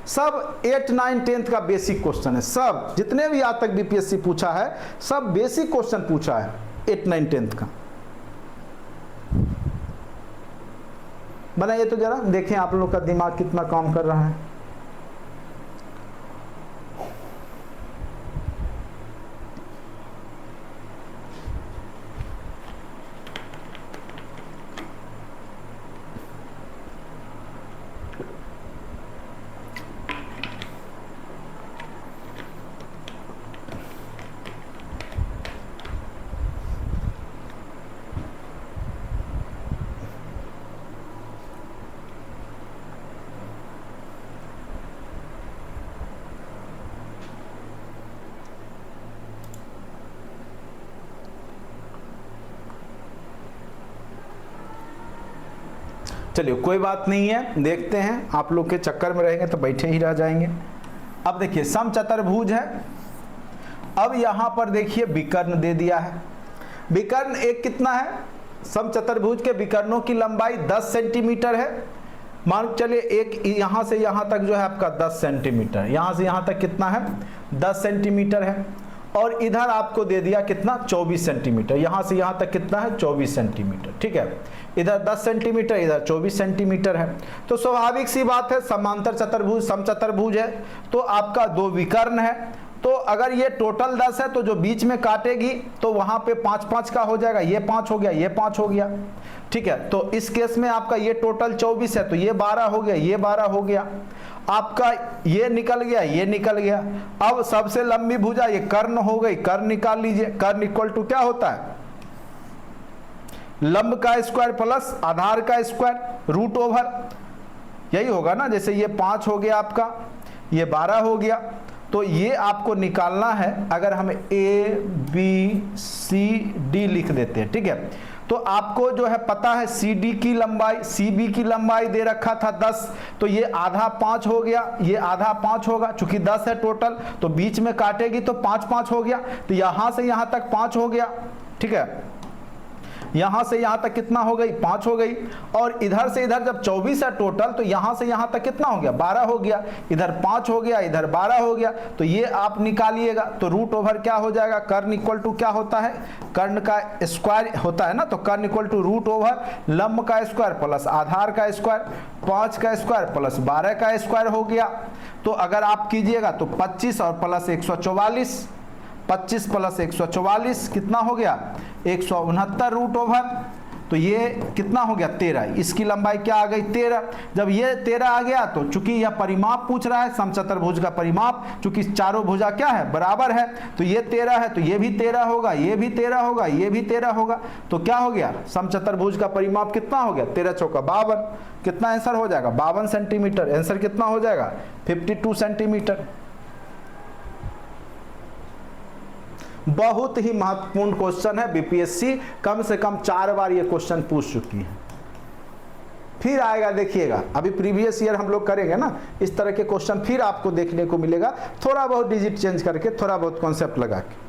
सब 8, 9, 10 का बेसिक क्वेश्चन है, सब जितने भी आज तक बीपीएससी पूछा है सब बेसिक क्वेश्चन पूछा है 8, 9, 10 का। बनाइए तो जरा, देखें आप लोग का दिमाग कितना काम कर रहा है। चलिए, कोई बात नहीं है, देखते हैं। आप लोग के चक्कर में रहेंगे तो बैठे ही रह जाएंगे। अब देखिए समचतुर्भुज है। अब यहाँ पर देखिए विकर्ण दे दिया है। विकर्ण एक कितना है, समचतुर्भुज के विकर्णों की लंबाई 10 सेंटीमीटर है। मान चलिए एक यहाँ से यहाँ तक जो है आपका 10 सेंटीमीटर, यहाँ से यहाँ तक कितना है 10 सेंटीमीटर है। और इधर आपको दे दिया कितना 24 सेंटीमीटर, यहां से यहां तक कितना है 24 सेंटीमीटर, ठीक है। इधर 10 सेंटीमीटर, इधर 24 सेंटीमीटर है। तो स्वाभाविक सी बात है, समांतर चतुर्भुज समचतुर्भुज है तो आपका दो विकर्ण है, तो अगर ये टोटल 10 है तो जो बीच में काटेगी तो वहां पे 5-5 का हो जाएगा, ये 5 हो गया, ये 5 हो गया, ठीक है। तो इस केस में आपका ये टोटल 24 है तो ये 12 हो गया, ये 12 हो गया, आपका ये निकल गया, ये निकल गया। अब सबसे लंबी भुजा ये कर्ण हो गई, कर्ण निकाल लीजिए। कर्ण इक्वल टू क्या होता है, लंब का स्क्वायर प्लस आधार का स्क्वायर रूट ओवर, यही होगा ना। जैसे ये 5 हो गया आपका, ये 12 हो गया, तो ये आपको निकालना है। अगर हम A B C D लिख देते हैं, ठीक है, तो आपको जो है पता है CD की लंबाई, CB की लंबाई दे रखा था 10, तो ये आधा 5 हो गया, ये आधा 5 होगा, चूंकि 10 है टोटल तो बीच में काटेगी तो 5-5 हो गया, तो यहां से यहां तक 5 हो गया, ठीक है। यहां से यहां तक कितना हो गई 5 हो गई, और इधर से इधर जब 24 है टोटल तो यहां से यहां तक कितना हो गया 12 हो गया, इधर 5 हो गया, इधर 12 हो गया, तो ये आप निकालिएगा। तो रूट ओवर क्या हो जाएगा, कर्ण इक्वल टू क्या होता है, कर्ण का स्क्वायर होता है ना, तो कर्ण इक्वल टू रूट ओवर लंब का स्क्वायर प्लस आधार का स्क्वायर, 5 का स्क्वायर प्लस 12 का स्क्वायर हो गया। तो अगर आप कीजिएगा तो 25 और प्लस 144, 25 प्लस 144 कितना हो गया 169 रूट ओवर, तो ये कितना हो गया 13, इसकी लंबाई क्या आ गई 13। जब ये 13 आ गया तो चूंकि यह परिमाप पूछ रहा है समचतुर्भुज का परिमाप, चूंकि चारों भुजा क्या है बराबर है, तो ये 13 है तो ये भी 13 होगा, ये भी 13 होगा, ये भी 13 होगा, तो क्या हो गया समचतुर्भुज का परिमाप कितना हो गया 13 चौका 52, कितना आंसर हो जाएगा 52 सेंटीमीटर, आंसर कितना हो जाएगा 52 सेंटीमीटर। बहुत ही महत्वपूर्ण क्वेश्चन है, बीपीएससी कम से कम 4 बार ये क्वेश्चन पूछ चुकी है। फिर आएगा देखिएगा, अभी प्रीवियस ईयर हम लोग करेंगे ना, इस तरह के क्वेश्चन फिर आपको देखने को मिलेगा, थोड़ा बहुत डिजिट चेंज करके, थोड़ा बहुत कॉन्सेप्ट लगा के।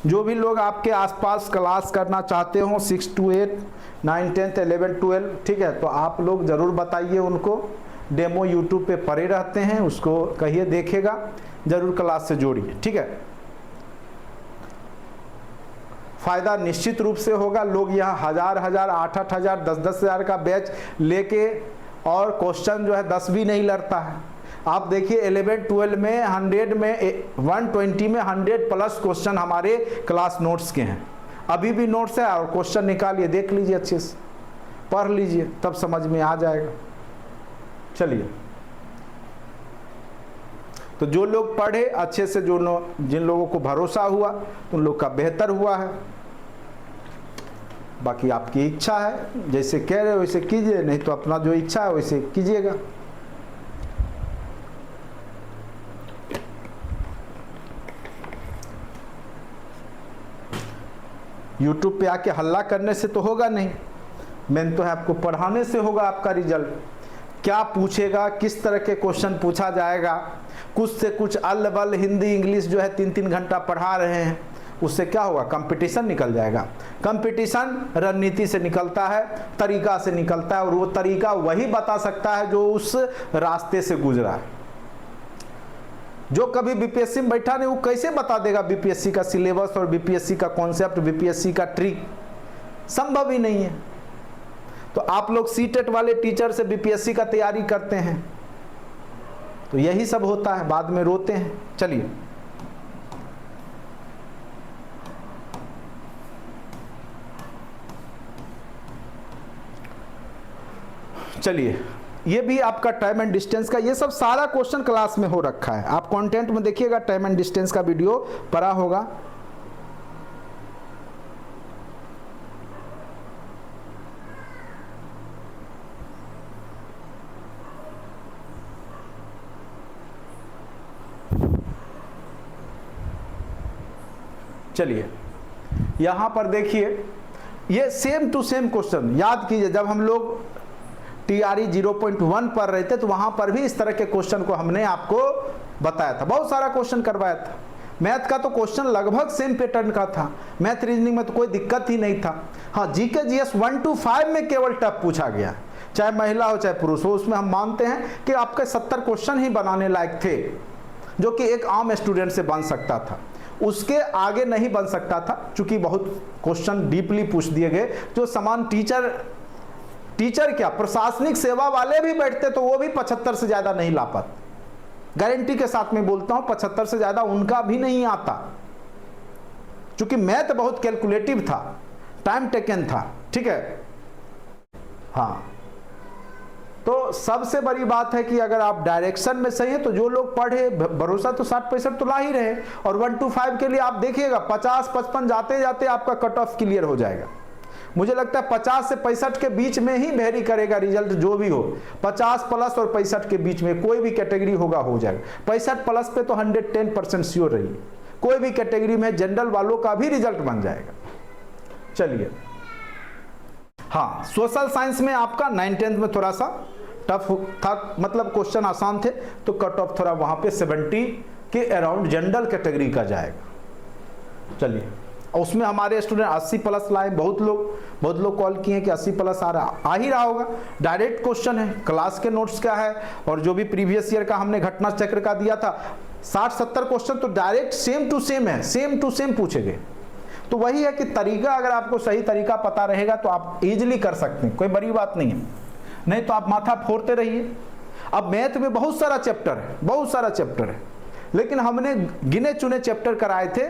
जो भी लोग आपके आसपास क्लास करना चाहते हो 6 to 8, 9, 10, 11, 12, ठीक है, तो आप लोग ज़रूर बताइए उनको। डेमो यूट्यूब पे पड़े रहते हैं, उसको कहिए देखेगा, ज़रूर क्लास से जोड़िए, ठीक है। फ़ायदा निश्चित रूप से होगा। लोग यहाँ 1000, 8,000, 10,000 का बैच लेके और क्वेश्चन जो है 10 भी नहीं लड़ता है। आप देखिए 11, 12 में 100 में 120 में 100 प्लस क्वेश्चन हमारे क्लास नोट्स के हैं, अभी भी नोट्स है, और क्वेश्चन निकालिए देख लीजिए, अच्छे से पढ़ लीजिए, तब समझ में आ जाएगा। चलिए, तो जो लोग पढ़े अच्छे से, जिन लोगों को भरोसा हुआ उन लोग का बेहतर हुआ है, बाकी आपकी इच्छा है, जैसे कह रहे हो वैसे कीजिए, नहीं तो अपना जो इच्छा है वैसे कीजिएगा। YouTube पे आके हल्ला करने से तो होगा नहीं, मेन तो है आपको पढ़ाने से होगा आपका रिजल्ट। क्या पूछेगा, किस तरह के क्वेश्चन पूछा जाएगा, कुछ से कुछ अल बल हिंदी इंग्लिश जो है 3-3 घंटा पढ़ा रहे हैं, उससे क्या होगा कंपटीशन निकल जाएगा। कंपटीशन रणनीति से निकलता है, तरीका से निकलता है, और वो तरीका वही बता सकता है जो उस रास्ते से गुजरा है। जो कभी बीपीएससी में बैठा नहीं वो कैसे बता देगा बीपीएससी का सिलेबस और बीपीएससी का कॉन्सेप्ट, बीपीएससी का ट्रिक, संभव ही नहीं है। तो आप लोग सीटेट वाले टीचर से बीपीएससी का तैयारी करते हैं तो यही सब होता है, बाद में रोते हैं। चलिए, चलिए, ये भी आपका टाइम एंड डिस्टेंस का, ये सब सारा क्वेश्चन क्लास में हो रखा है। आप कंटेंट में देखिएगा, टाइम एंड डिस्टेंस का वीडियो पड़ा होगा। चलिए, यहां पर देखिए, ये सेम टू सेम क्वेश्चन याद कीजिए। जब हम लोग TRE 0.1 पढ़ रहे थे तो वहां पर भी इस तरह के क्वेश्चन को हमने आपको बताया था, बहुत सारा क्वेश्चन करवाया था। मैथ का तो क्वेश्चन लगभग सेम पैटर्न का था, मैथ रीजनिंग में तो कोई दिक्कत ही नहीं था। हाँ, जीके जीएस 1 to 5 में केवल टफ पूछा गया, चाहे महिला हो चाहे पुरुष हो, उसमें हम मानते हैं कि आपके 70 क्वेश्चन ही बनाने लायक थे, जो कि एक आम स्टूडेंट से बन सकता था, उसके आगे नहीं बन सकता था, क्योंकि बहुत क्वेश्चन डीपली पूछ दिए गए, जो समान टीचर क्या प्रशासनिक सेवा वाले भी बैठते तो वो भी 75 से ज़्यादा नहीं ला पाते। गारंटी के साथ में बोलता हूँ 75 से ज़्यादा उनका भी नहीं आता, क्योंकि मैथ बहुत कैलकुलेटिव था, टाइम टेकन था, ठीक है। हाँ, तो सबसे बड़ी बात है कि अगर आप डायरेक्शन में सही है तो जो लोग पढ़े, भरोसा तो 60-65 तो ला ही रहे। और 1 to 5 के लिए आप देखिएगा 50-55 जाते जाते आपका कट ऑफ क्लियर हो जाएगा। मुझे लगता है 50 से 65 के बीच में ही वेरी करेगा रिजल्ट, जो भी हो 50 प्लस और 65 के बीच में कोई भी कैटेगरी होगा हो जाएगा। 65 प्लस पे तो 110% श्योर रहिए, कोई भी कैटेगरी में जनरल वालों का भी रिजल्ट बन जाएगा। चलिए, हाँ, सोशल साइंस में आपका 9th में थोड़ा सा टफ था, मतलब क्वेश्चन आसान थे, तो कट ऑफ थोड़ा वहां पे 70 के अराउंड जनरल कैटेगरी का जाएगा। चलिए, उसमें हमारे स्टूडेंट 80 प्लस लाए, बहुत लोग कॉल किए कि 80 प्लस आ ही रहा होगा। डायरेक्ट क्वेश्चन है, क्लास के नोट्स क्या है और जो भी प्रीवियस ईयर का हमने घटना चक्र का दिया था 60-70 क्वेश्चन तो डायरेक्ट सेम टू सेम है, सेम टू सेम पूछे गए। तो वही है कि तरीका, अगर आपको सही तरीका पता रहेगा तो आप इजीली कर सकते हैं, कोई बड़ी बात नहीं है, नहीं तो आप माथा फोड़ते रहिए। अब मैथ में बहुत सारा चैप्टर है, लेकिन हमने गिने चुने चैप्टर कराए थे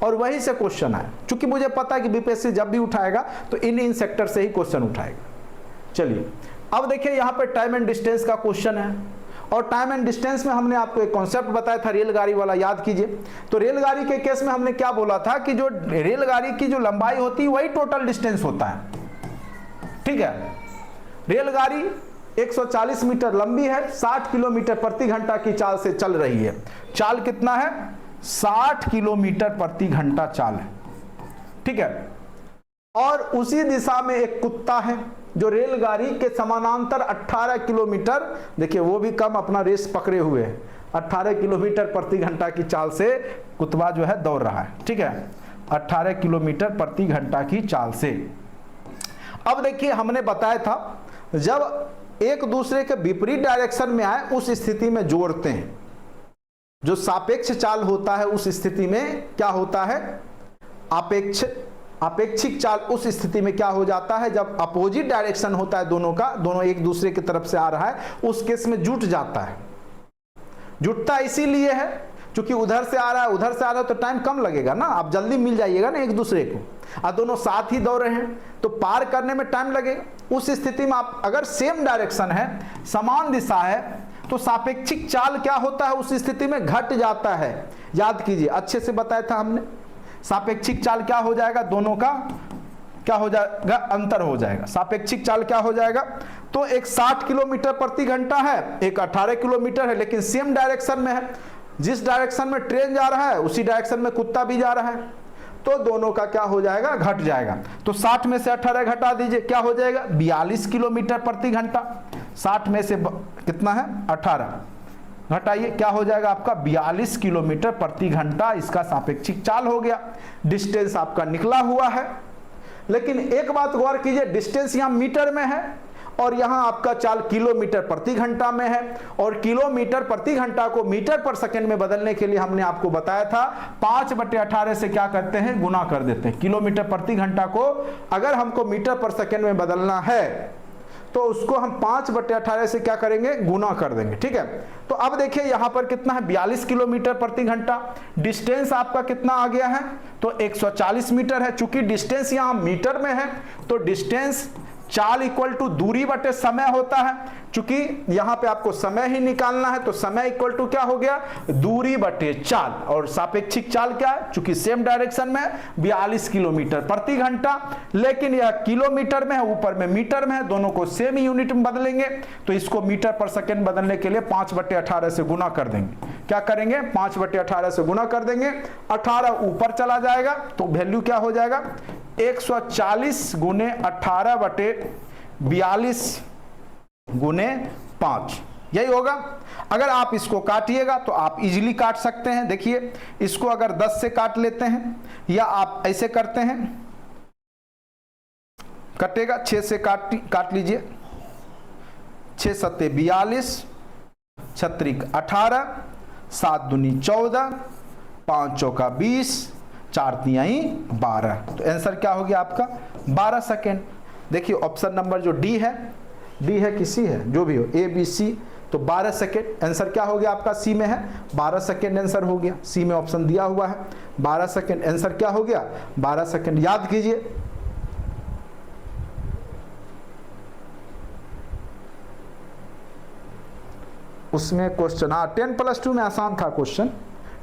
और वहीं से क्वेश्चन आए, क्योंकि मुझे पता है कि बीपीएससी जब भी उठाएगा तो इन सेक्टर से ही क्वेश्चन उठाएगा। चलिए, अब देखिए यहाँ पर टाइम एंड डिस्टेंस का क्वेश्चन है, और टाइम एंड डिस्टेंस में हमने आपको एक कॉन्सेप्ट बताया था रेलगाड़ी वाला, याद कीजिए। तो रेलगाड़ी के केस में हमने क्या बोला था कि जो रेलगाड़ी की जो लंबाई होती है वही टोटल डिस्टेंस होता है, ठीक है। रेलगाड़ी 140 मीटर लंबी है, 60 किलोमीटर प्रति घंटा की चाल से चल रही है। चाल कितना है? 60 किलोमीटर प्रति घंटा चाल है, ठीक है। और उसी दिशा में एक कुत्ता है जो रेलगाड़ी के समानांतर 18 किलोमीटर, देखिए वो भी कम अपना रेस पकड़े हुए है, 18 किलोमीटर प्रति घंटा की चाल से कुत्ता जो है दौड़ रहा है, ठीक है, 18 किलोमीटर प्रति घंटा की चाल से। अब देखिए, हमने बताया था जब एक दूसरे के विपरीत डायरेक्शन में आए उस स्थिति में जोड़ते हैं। जो सापेक्ष चाल होता है उस स्थिति में क्या होता है? अपेक्षिक चाल उस स्थिति में क्या हो जाता है? जब अपोजिट डायरेक्शन होता है दोनों का, दोनों एक दूसरे की तरफ से आ रहा है, उस केस में जुट जाता है। जुटता इसीलिए है क्योंकि उधर से आ रहा है उधर से आ रहा है तो टाइम कम लगेगा ना, आप जल्दी मिल जाइएगा ना एक दूसरे को। और दोनों साथ ही दौड़ रहे हैं तो पार करने में टाइम लगेगा। उस स्थिति में आप अगर सेम डायरेक्शन है, समान दिशा है, तो सापेक्षिक चाल क्या होता है? उस स्थिति में घट जाता है। याद कीजिए, अच्छे से बताया था हमने। सापेक्षिक चाल क्या हो जाएगा? दोनों का क्या हो जाएगा? अंतर हो जाएगा। सापेक्षिक चाल क्या हो जाएगा? तो एक 60 किलोमीटर प्रति घंटा है, एक 18 किलोमीटर है, लेकिन सेम डायरेक्शन में है। जिस डायरेक्शन में ट्रेन जा रहा है उसी डायरेक्शन में कुत्ता भी जा रहा है, तो दोनों का क्या हो जाएगा? घट जाएगा। तो 60 में से 18 घटा दीजिए, क्या हो जाएगा? 42 किलोमीटर प्रति घंटा। 60 में से कितना है? 18 घटाइए, क्या हो जाएगा आपका? 42 किलोमीटर प्रति घंटा। इसका सापेक्षिक चाल हो गया। डिस्टेंस आपका निकला हुआ है। लेकिन एक बात गौर कीजिए, डिस्टेंस यहाँ मीटर में है और यहाँ आपका चाल किलोमीटर प्रति घंटा में है। और किलोमीटर प्रति घंटा को मीटर पर सेकंड में बदलने के लिए हमने आपको बताया था 5/18 से क्या करते हैं? गुना कर देते हैं। किलोमीटर प्रति घंटा को अगर हमको मीटर पर सेकंड में बदलना है तो उसको हम 5/18 से क्या करेंगे? गुना कर देंगे, ठीक है। तो अब देखिए यहाँ पर कितना है? 42 किलोमीटर प्रति घंटा। डिस्टेंस आपका कितना आ गया है? तो 140 मीटर है। चूंकि डिस्टेंस यहाँ मीटर में है तो डिस्टेंस चाल इक्वल टू दूरी बटे समय होता है। चूंकि यहां पे आपको समय ही निकालना है तो समय इक्वल टू क्या हो गया? दूरी बटे चाल। और सापेक्षिक चाल क्या है? चूंकि सेम डायरेक्शन में 42 किलोमीटर प्रति घंटा, लेकिन यह किलोमीटर में है, ऊपर में मीटर में है, दोनों को सेम यूनिट में बदलेंगे तो इसको मीटर पर सेकेंड बदलने के लिए 5/18 से गुना कर देंगे। क्या करेंगे? 5/18 से गुना कर देंगे। 18 ऊपर चला जाएगा तो वैल्यू क्या हो जाएगा? 140 गुने 18/42 गुने 5, यही होगा। अगर आप इसको काटिएगा तो आप इजीली काट सकते हैं। देखिए इसको अगर 10 से काट लेते हैं या आप ऐसे करते हैं, कटेगा 6 से काट लीजिए, 6 सत्ते 42, 6 18, 7 दूनी 14, 5 चौका 20, 4 तिहाई 12। तो आंसर क्या हो गया आपका 12 सेकेंड। देखिए ऑप्शन नंबर जो डी है, डी है कि सी है, जो भी हो, ए बी सी, तो 12 सेकेंड आंसर क्या हो गया आपका, सी में है, 12 सेकेंड आंसर हो गया। सी में ऑप्शन दिया हुआ है 12 सेकेंड, आंसर क्या हो गया 12 सेकेंड। याद कीजिए उसमें क्वेश्चन, हाँ 10+2 में आसान था क्वेश्चन,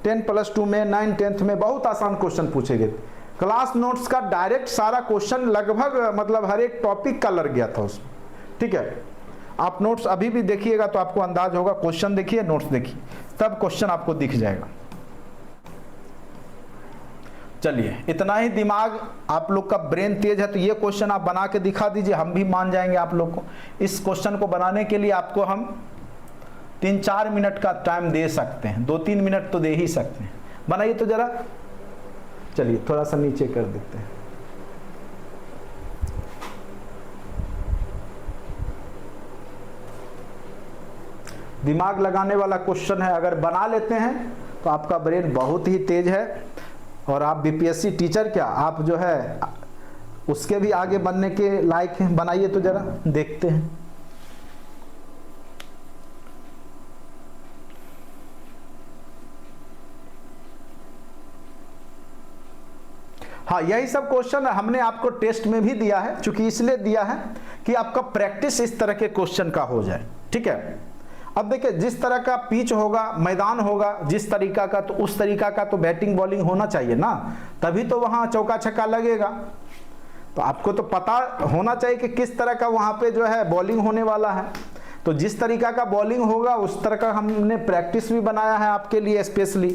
10+2 में 9 10th में बहुत आसान क्वेश्चन पूछे गए। क्लास नोट्स का डायरेक्ट सारा क्वेश्चन लगभग मतलब हर एक टॉपिक का लग गया था उसमें, ठीक है। आप नोट्स अभी भी देखिएगा तो आपको अंदाज होगा, क्वेश्चन देखिए नोट्स देखिए, तब क्वेश्चन आपको दिख जाएगा। चलिए इतना ही, दिमाग आप लोग का ब्रेन तेज है तो ये क्वेश्चन आप बना के दिखा दीजिए, हम भी मान जाएंगे आप लोग को। इस क्वेश्चन को बनाने के लिए आपको हम 3-4 मिनट का टाइम दे सकते हैं, 2-3 मिनट तो दे ही सकते हैं। बनाइए तो जरा, चलिए थोड़ा सा नीचे कर देते हैं। दिमाग लगाने वाला क्वेश्चन है, अगर बना लेते हैं तो आपका ब्रेन बहुत ही तेज है और आप बीपीएससी टीचर क्या, आप जो है उसके भी आगे बनने के लायक हैं। बनाइए तो जरा देखते हैं। हाँ यही सब क्वेश्चन हमने आपको टेस्ट में भी दिया है, चूंकि इसलिए दिया है कि आपका प्रैक्टिस इस तरह के क्वेश्चन का हो जाए, ठीक है। अब देखिए जिस तरह का पिच होगा, मैदान होगा जिस तरीका का, तो उस तरीका का तो बैटिंग बॉलिंग होना चाहिए ना, तभी तो वहाँ चौका छक्का लगेगा। तो आपको तो पता होना चाहिए कि किस तरह का वहाँ पे जो है बॉलिंग होने वाला है। तो जिस तरीका का बॉलिंग होगा उस तरह का हमने प्रैक्टिस भी बनाया है आपके लिए स्पेशली,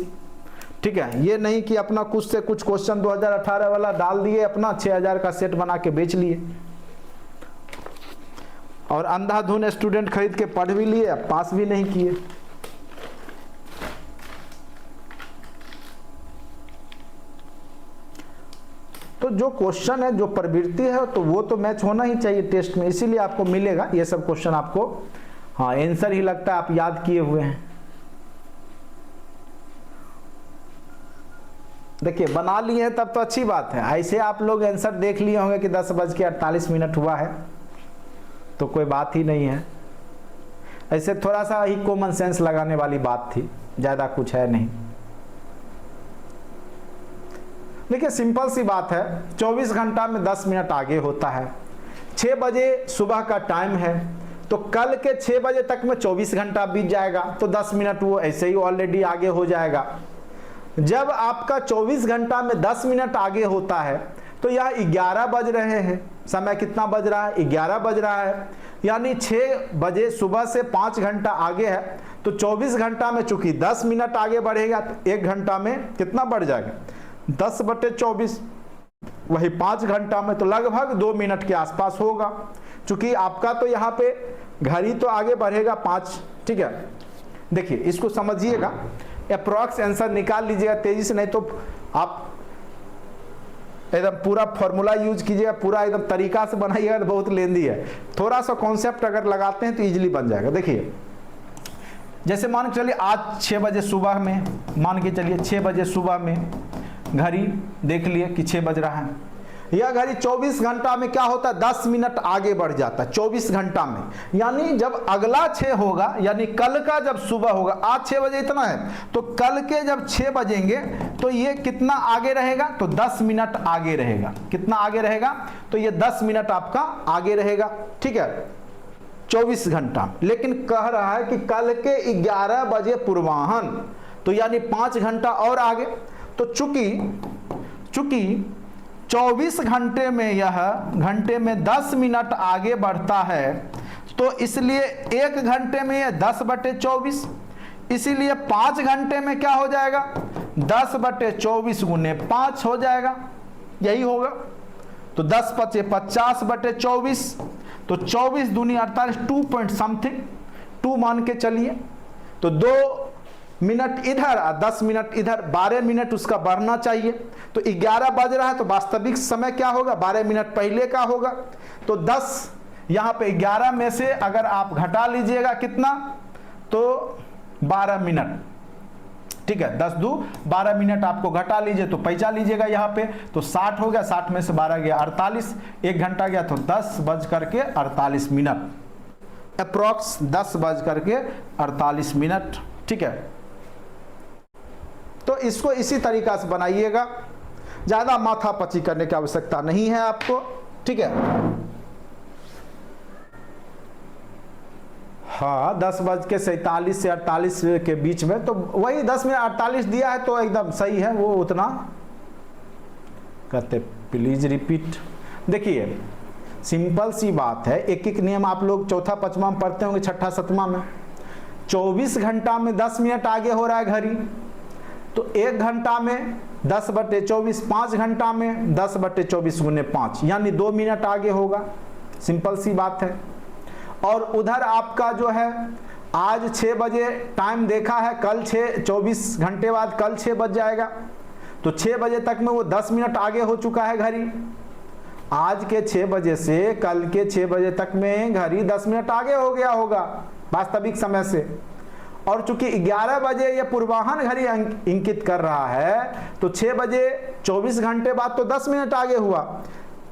ठीक है। ये नहीं कि अपना कुछ से कुछ क्वेश्चन 2018 वाला डाल दिए, अपना 6000 का सेट बना के बेच लिए और अंधाधुन स्टूडेंट खरीद के पढ़ भी लिए, पास भी नहीं किए। तो जो क्वेश्चन है, जो प्रवृत्ति है, तो वो तो मैच होना ही चाहिए टेस्ट में, इसीलिए आपको मिलेगा ये सब क्वेश्चन आपको। हाँ आंसर ही लगता है आप याद किए हुए हैं। देखिए बना लिए हैं तब तो अच्छी बात है, ऐसे आप लोग आंसर देख लिए होंगे कि 10:48 हुआ है तो कोई बात ही नहीं है। ऐसे थोड़ा सा ही कॉमन सेंस लगाने वाली बात थी, ज़्यादा कुछ है नहीं। देखिए सिंपल सी बात है, 24 घंटा में 10 मिनट आगे होता है। 6 बजे सुबह का टाइम है तो कल के 6 बजे तक में 24 घंटा बीत जाएगा, तो 10 मिनट वो ऐसे ही ऑलरेडी आगे हो जाएगा। जब आपका 24 घंटा में 10 मिनट आगे होता है तो यहाँ 11 बज रहे हैं, समय कितना बज रहा है 11 बज रहा है, यानी 6 बजे सुबह से 5 घंटा आगे है। तो 24 घंटा में चूंकि 10 मिनट आगे बढ़ेगा तो 1 घंटा में कितना बढ़ जाएगा 10/24, वही 5 घंटा में तो लगभग 2 मिनट के आसपास होगा। चूंकि आपका तो यहाँ पे घड़ी तो आगे बढ़ेगा 5, ठीक है। देखिए इसको समझिएगा, अप्रॉक्स आंसर निकाल लीजिएगा तेजी से, नहीं तो आप एकदम पूरा फॉर्मूला यूज कीजिएगा, पूरा एकदम तरीका से बनाइएगा तो बहुत लेंदी है। थोड़ा सा कॉन्सेप्ट अगर लगाते हैं तो इजीली बन जाएगा। देखिए जैसे मान के चलिए आज 6 बजे सुबह में, मान के चलिए 6 बजे सुबह में घड़ी देख लिए कि 6 बज रहा है। यह घड़ी 24 घंटा में क्या होता है 10 मिनट आगे बढ़ जाता है 24 घंटा में, यानी जब अगला 6 होगा, यानी कल का जब सुबह होगा, आज 6 बजे इतना है तो कल के जब 6 बजेंगे तो ये कितना आगे रहेगा, तो 10 मिनट आगे रहेगा। कितना आगे रहेगा, तो ये 10 मिनट आपका आगे रहेगा, ठीक है 24 घंटा। लेकिन कह रहा है कि कल के 11 बजे पूर्वाह्न, तो यानी 5 घंटा और आगे। तो चूंकि 24 घंटे में यह घंटे में 10 मिनट आगे बढ़ता है, तो इसलिए 1 घंटे में यह 10/24, इसीलिए 5 घंटे में क्या हो जाएगा 10/24 गुने 5 हो जाएगा, यही होगा। तो 10×5 = 50/24, तो 24 दूनी 48, 2 पॉइंट समथिंग 2 मान के चलिए, तो 2 मिनट इधर और 10 मिनट इधर, 12 मिनट उसका बढ़ना चाहिए। तो 11 बज रहा है तो वास्तविक समय क्या होगा, 12 मिनट पहले का होगा। तो 10 यहाँ पे 11 में से अगर आप घटा लीजिएगा कितना, तो 12 मिनट, ठीक है। 10 दू 12 मिनट आपको घटा लीजिए तो पैसा लीजिएगा यहाँ पे, तो 60 हो गया, 60 में से 12 गया 48, 1 घंटा गया तो 10:48 मिनट, अप्रॉक्स 10:48 मिनट, ठीक है। तो इसको इसी तरीका से बनाइएगा, ज़्यादा माथापच्ची करने की आवश्यकता नहीं है आपको, ठीक है। हाँ, 10:47 से 48 के बीच में, तो वही 10 में 48 दिया है तो एकदम सही है, वो उतना कहते। Please repeat. देखिए सिंपल सी बात है, एक एक नियम आप लोग चौथा पांचवा में पढ़ते होंगे, छठा सातवां में। 24 घंटा में 10 मिनट आगे हो रहा है घड़ी, तो 1 घंटा में 10/24, 5 घंटा में 10/24 × 5, यानी 2 मिनट आगे होगा। सिंपल सी बात है। और उधर आपका जो है आज 6 बजे टाइम देखा है, कल 24 घंटे बाद कल 6 बज जाएगा, तो 6 बजे तक में वो 10 मिनट आगे हो चुका है घड़ी। आज के 6 बजे से कल के 6 बजे तक में घड़ी 10 मिनट आगे हो गया होगा वास्तविक समय से। और चूंकि 11 बजे ये पूर्वाहन घड़ी इंकित कर रहा है, तो 6 बजे 24 घंटे बाद तो 10 मिनट आगे हुआ,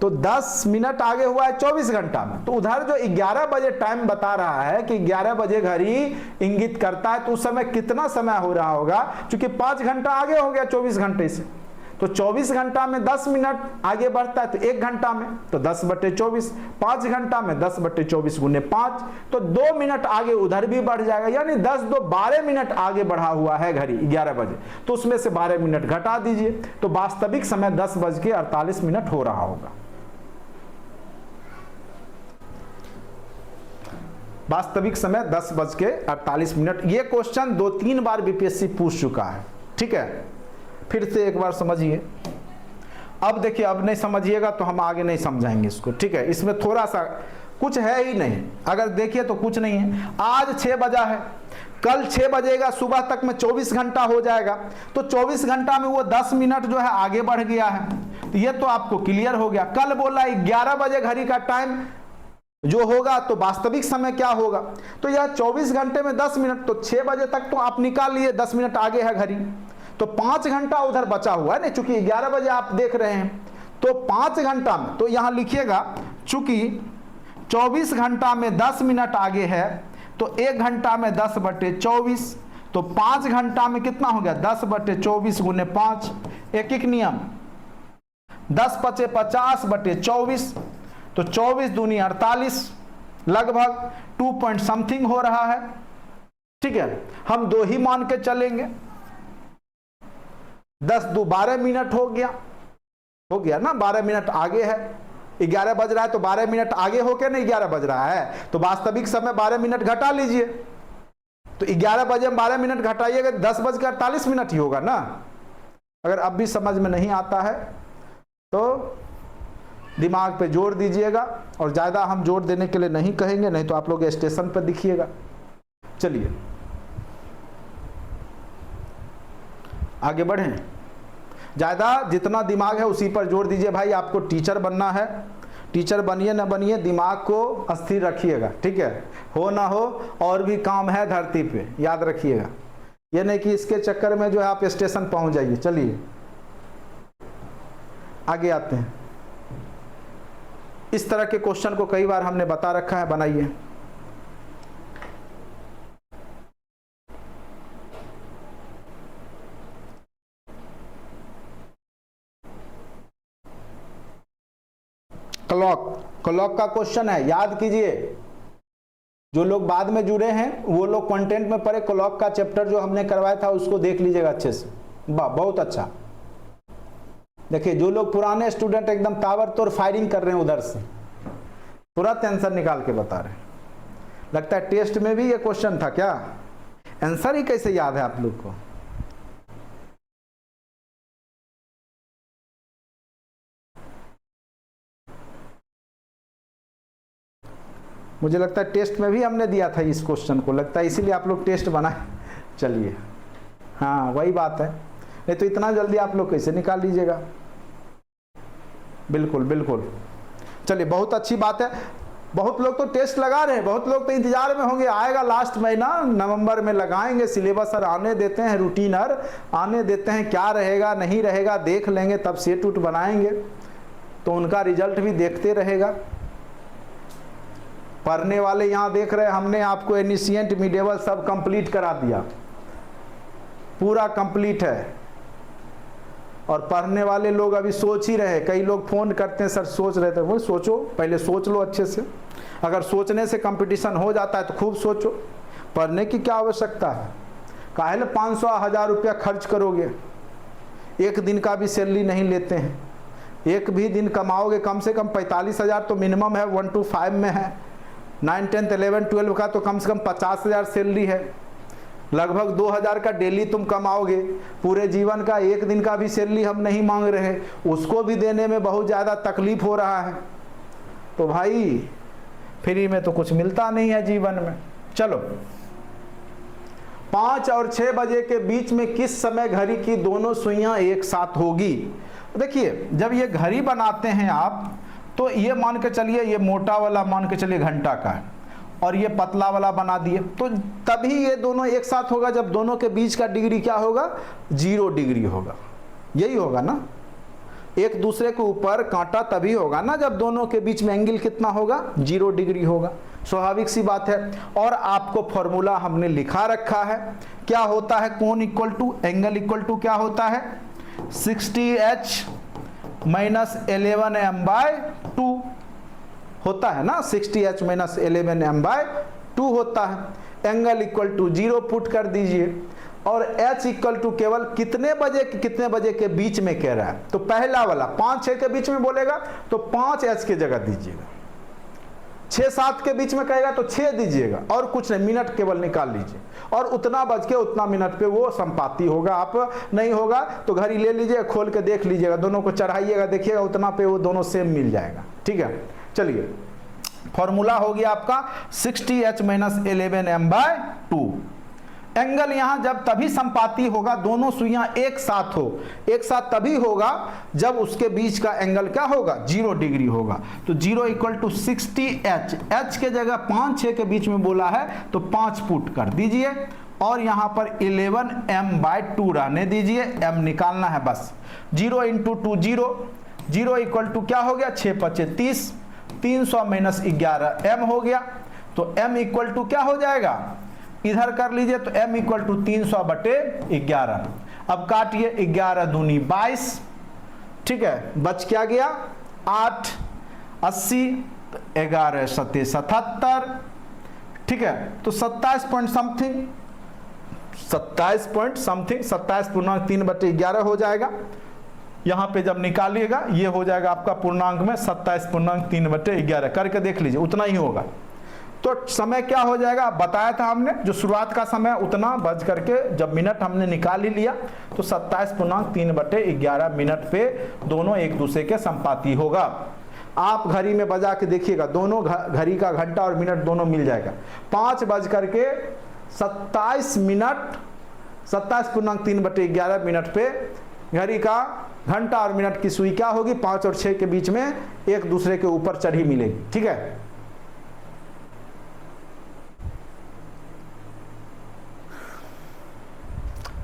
तो 10 मिनट आगे हुआ है 24 घंटा में। तो उधर जो 11 बजे टाइम बता रहा है कि 11 बजे घड़ी इंगित करता है, तो उस समय कितना समय हो रहा होगा, क्योंकि 5 घंटा आगे हो गया 24 घंटे से। तो 24 घंटा में 10 मिनट आगे बढ़ता है, तो 1 घंटा में तो 10/24, 5 घंटा में 10/24 × 5, तो 2 मिनट आगे उधर भी बढ़ जाएगा, यानी 10 2 12 मिनट आगे बढ़ा हुआ है घड़ी 11 बजे, तो उसमें से 12 मिनट घटा दीजिए, तो वास्तविक समय 10:48 हो रहा होगा। वास्तविक समय 10:48। ये क्वेश्चन 2-3 बार बीपीएससी पूछ चुका है, ठीक है। फिर से एक बार समझिए। अब देखिए, अब नहीं समझिएगा तो हम आगे नहीं समझाएंगे इसको, ठीक है। इसमें थोड़ा सा कुछ है ही नहीं, अगर देखिए तो कुछ नहीं है। आज 6 बजा है, कल 6 बजेगा, सुबह तक में 24 घंटा हो जाएगा, तो 24 घंटा में वो 10 मिनट जो है आगे बढ़ गया है, तो ये तो आपको क्लियर हो गया। कल बोला 11 बजे घड़ी का टाइम जो होगा, तो वास्तविक समय क्या होगा, तो यह 24 घंटे में 10 मिनट, तो 6 बजे तक तो आप निकाल लिए, 10 मिनट आगे है घड़ी, तो 5 घंटा उधर बचा हुआ है, नहीं चूंकि 11 बजे आप देख रहे हैं, तो 5 घंटा में, तो यहां लिखिएगा चूंकि 24 घंटा में 10 मिनट आगे है, तो 1 घंटा में 10/24, तो 5 घंटा में कितना हो गया, 10/24 × 5, एक एक नियम, 10×5 = 50/24, तो 24 दूनी 48, लगभग 2 पॉइंट समथिंग हो रहा है, ठीक है। हम 2 ही मान के चलेंगे, 10 2 12 मिनट हो गया ना, 12 मिनट आगे है। 11 बज रहा है तो 12 मिनट आगे होके ना 11 बज रहा है, तो वास्तविक समय 12 मिनट घटा लीजिए, तो 11 बजे में 12 मिनट घटाइएगा, 10:48 ही होगा ना। अगर अब भी समझ में नहीं आता है तो दिमाग पे जोर दीजिएगा, और ज़्यादा हम जोर देने के लिए नहीं कहेंगे, नहीं तो आप लोग स्टेशन पर दिखिएगा। चलिए आगे बढ़ें, ज़्यादा जितना दिमाग है उसी पर जोर दीजिए। भाई आपको टीचर बनना है, टीचर बनिए ना बनिए, दिमाग को स्थिर रखिएगा, ठीक है। हो ना हो और भी काम है धरती पे, याद रखिएगा। ये नहीं कि इसके चक्कर में जो है आप स्टेशन पहुंच जाइए। चलिए आगे आते हैं। इस तरह के क्वेश्चन को कई बार हमने बता रखा है, बनाइए। क्लॉक का क्वेश्चन है, याद कीजिए। जो लोग बाद में जुड़े हैं वो लोग कंटेंट में पढ़े, क्लॉक का चैप्टर जो हमने करवाया था उसको देख लीजिएगा अच्छे से। वाह, बहुत अच्छा। देखिए जो लोग पुराने स्टूडेंट एकदम ताबड़तोड़ फायरिंग कर रहे हैं उधर से, तुरंत आंसर निकाल के बता रहे हैं। लगता है टेस्ट में भी ये क्वेश्चन था क्या? आंसर ही कैसे याद है आप लोग को? मुझे लगता है टेस्ट में भी हमने दिया था इस क्वेश्चन को, लगता है इसीलिए आप लोग टेस्ट बनाए। चलिए, हाँ वही बात है, नहीं तो इतना जल्दी आप लोग कैसे निकाल लीजिएगा। बिल्कुल बिल्कुल, चलिए बहुत अच्छी बात है। बहुत लोग तो टेस्ट लगा रहे हैं, बहुत लोग तो इंतजार में होंगे, आएगा लास्ट महीना नवंबर में लगाएंगे, सिलेबस सर आने देते हैं, रूटीनर आने देते हैं, क्या रहेगा नहीं रहेगा देख लेंगे, तब सेट उट बनाएंगे, तो उनका रिजल्ट भी देखते रहेगा। पढ़ने वाले यहाँ देख रहे हैं, हमने आपको एनिशिएंट मिडेवल सब कंप्लीट करा दिया, पूरा कंप्लीट है। और पढ़ने वाले लोग अभी सोच ही रहे, कई लोग फोन करते हैं सर सोच रहे थे, वो सोचो, पहले सोच लो अच्छे से। अगर सोचने से कंपटीशन हो जाता है तो खूब सोचो, पढ़ने की क्या आवश्यकता है, काहे 500-1000 रुपया खर्च करोगे, एक दिन का भी सैलरी नहीं लेते हैं, एक भी दिन कमाओगे कम से कम 45,000 तो मिनिमम है, 1 to 5 में है, 9, 10, 11, 12 का तो कम से कम 50,000 सैलरी है, लगभग 2000 का डेली तुम कमाओगे, पूरे जीवन का एक दिन का भी सैलरी हम नहीं मांग रहे, उसको भी देने में बहुत ज़्यादा तकलीफ हो रहा है। तो भाई फ्री में तो कुछ मिलता नहीं है जीवन में। चलो, 5 और 6 बजे के बीच में किस समय घड़ी की दोनों सुइयां एक साथ होगी? देखिए, जब ये घड़ी बनाते हैं आप, तो ये मान के चलिए, ये मोटा वाला मान के चलिए घंटा का है, और ये पतला वाला बना दिए, तो तभी ये दोनों एक साथ होगा जब दोनों के बीच का डिग्री क्या होगा, 0 डिग्री होगा। यही होगा ना, एक दूसरे के ऊपर कांटा तभी होगा ना जब दोनों के बीच में एंगल कितना होगा, 0 डिग्री होगा। स्वाभाविक सी बात है। और आपको फॉर्मूला हमने लिखा रखा है, क्या होता है कोण equal to angle equal to क्या होता है, 60h माइनस 11m/2 होता है ना, 60h माइनस 11m/2 होता है। एंगल इक्वल टू 0 पुट कर दीजिए, और h इक्वल टू केवल कितने बजे के बीच में कह रहा है, तो पहला वाला 5-6 के बीच में बोलेगा तो 5h की जगह दीजिएगा, 6-7 के बीच में कहेगा तो 6 दीजिएगा, और कुछ नहीं, मिनट केवल निकाल लीजिए, और उतना बज के उतना मिनट पे वो संपाती होगा। आप नहीं होगा तो घड़ी ले लीजिए, खोल के देख लीजिएगा, दोनों को चढ़ाइएगा, देखिएगा उतना पे वो दोनों सेम मिल जाएगा। ठीक है, चलिए फॉर्मूला हो गया आपका 60h माइनस 11m/2। एंगल यहां जब तभी संपाती होगा, दोनों सुइयां एक साथ हो, एक साथ तभी होगा जब उसके बीच का एंगल क्या होगा, 0 डिग्री होगा। तो 0 इक्वल टू 60h, h के जगह 5-6 के बीच में बोला है तो 5 पुट कर दीजिए, और यहां पर 11m/2 रहने दीजिए, m निकालना है बस। 0 इंटू 2 0, 0 इक्वल टू क्या हो गया, 6×5 30, 300 माइनस 11m हो गया। तो m इक्वल टू क्या हो जाएगा, इधर कर लीजिए, तो m इक्वल टू 300/11। अब काटिए, 11 दूनी 22, ठीक है, बच क्या गया 8, 80, 11 7 77, ठीक है, तो 27 पॉइंट समथिंग, 27.3/11 हो जाएगा। यहां पे जब निकालिएगा ये हो जाएगा आपका पूर्णांक में 27.3/11, करके देख लीजिए, उतना ही होगा। तो समय क्या हो जाएगा, बताया था हमने, जो शुरुआत का समय उतना बज करके जब मिनट हमने निकाल ही लिया, तो 27.3/11 मिनट पे दोनों एक दूसरे के संपाती होगा। आप घड़ी में बजा के देखिएगा, दोनों घड़ी का घंटा और मिनट दोनों मिल जाएगा। 5:27 मिनट, 27.3/11 मिनट पे घड़ी का घंटा और मिनट की सुई क्या होगी, 5 और 6 के बीच में एक दूसरे के ऊपर चढ़ी मिलेगी। ठीक है,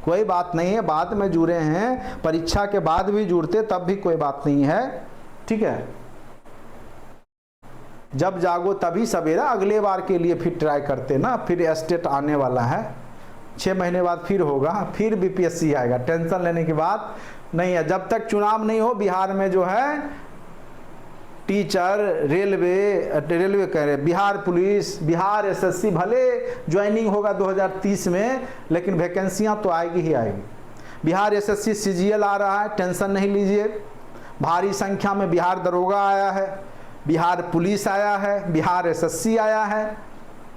कोई बात नहीं है, बाद में जुड़े हैं, परीक्षा के बाद भी जुड़ते तब भी कोई बात नहीं है। ठीक है, जब जागो तभी सवेरा, अगले बार के लिए फिर ट्राई करते ना, फिर स्टेट आने वाला है, 6 महीने बाद फिर होगा, फिर बीपीएससी आएगा, टेंशन लेने की बात नहीं है। जब तक चुनाव नहीं हो बिहार में जो है टीचर, रेलवे कह रहे, बिहार पुलिस, बिहार एसएससी, भले ज्वाइनिंग होगा 2030 में, लेकिन वैकेंसियां तो आएगी ही आएगी। बिहार एसएससी सीजीएल आ रहा है, टेंशन नहीं लीजिए, भारी संख्या में बिहार दरोगा आया है, बिहार पुलिस आया है, बिहार एसएससी आया है।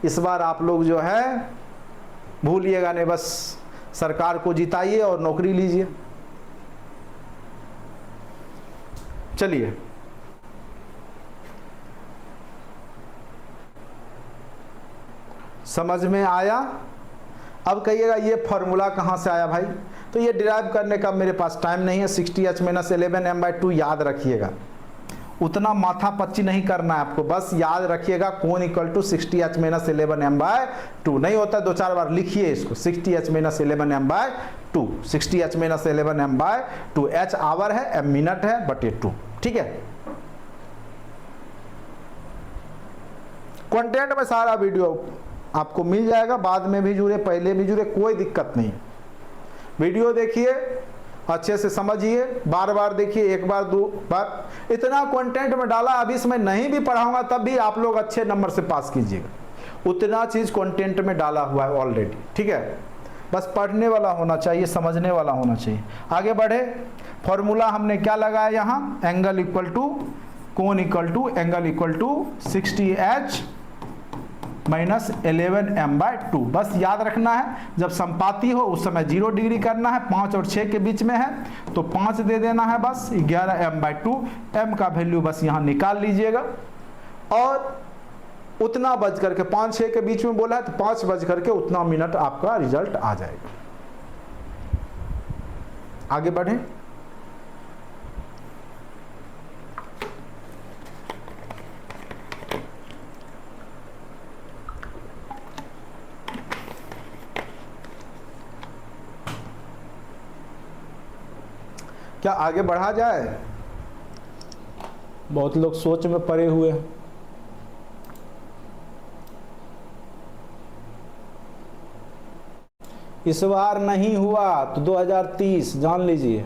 इस बार आप लोग जो है भूलिएगा नहीं, बस सरकार को जिताइए और नौकरी लीजिए। चलिए, समझ में आया? अब कहिएगा ये फॉर्मूला कहाँ से आया भाई? तो ये डिराइव करने का मेरे पास टाइम नहीं है। 60h - 11m/2 याद रखिएगा, उतना माथा पच्ची नहीं करना है आपको, बस याद रखिएगा कोण = 60h - 11m/2। नहीं होता 2-4 बार लिखिए इसको, 60h - 11m/2, 60h - 11m/2। h our है, m मिनट है, बटे 2। ठीक है, कंटेंट में सारा वीडियो आपको मिल जाएगा, बाद में भी जुड़े, पहले भी जुड़े, कोई दिक्कत नहीं। वीडियो देखिए, अच्छे से समझिए, बार बार देखिए, एक बार 2 बार। इतना कंटेंट में डाला, अभी इसमें नहीं भी पढ़ाऊंगा तब भी आप लोग अच्छे नंबर से पास कीजिएगा। उतना चीज कंटेंट में डाला हुआ है ऑलरेडी। ठीक है, बस पढ़ने वाला होना चाहिए, समझने वाला होना चाहिए। आगे बढ़े, फॉर्मूला हमने क्या लगाया यहाँ? एंगल इक्वल टू कोण equal to angle equal to 60h - 11m/2। बस याद रखना है, जब समपाती हो उस समय 0 डिग्री करना है, 5 और 6 के बीच में है तो 5 दे देना है बस, 11m/2। m का वैल्यू बस यहाँ निकाल लीजिएगा, और उतना बज करके 5-6 के बीच में बोला है तो 5 बज करके उतना मिनट आपका रिजल्ट आ जाएगा। आगे बढ़े, क्या आगे बढ़ा जाए? बहुत लोग सोच में पड़े हुए हैं। इस बार नहीं हुआ तो 2030 जान लीजिए,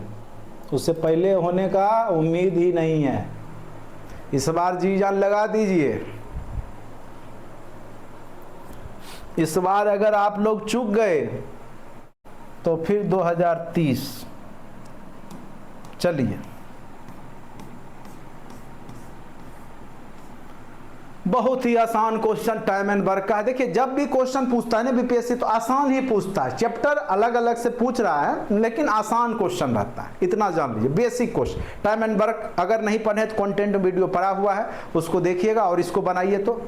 उससे पहले होने का उम्मीद ही नहीं है। इस बार जी जान लगा दीजिए। इस बार अगर आप लोग चूक गए तो फिर 2030। चलिए, बहुत ही आसान क्वेश्चन टाइम एंड वर्क का है। देखिए, जब भी क्वेश्चन पूछता है ना बीपीएससी तो आसान ही पूछता है। चैप्टर अलग अलग से पूछ रहा है लेकिन आसान क्वेश्चन रहता है, इतना जान लीजिए। Basic question, time and work अगर नहीं पढ़े तो कंटेंट वीडियो पड़ा हुआ है, उसको देखिएगा और इसको बनाइए। तो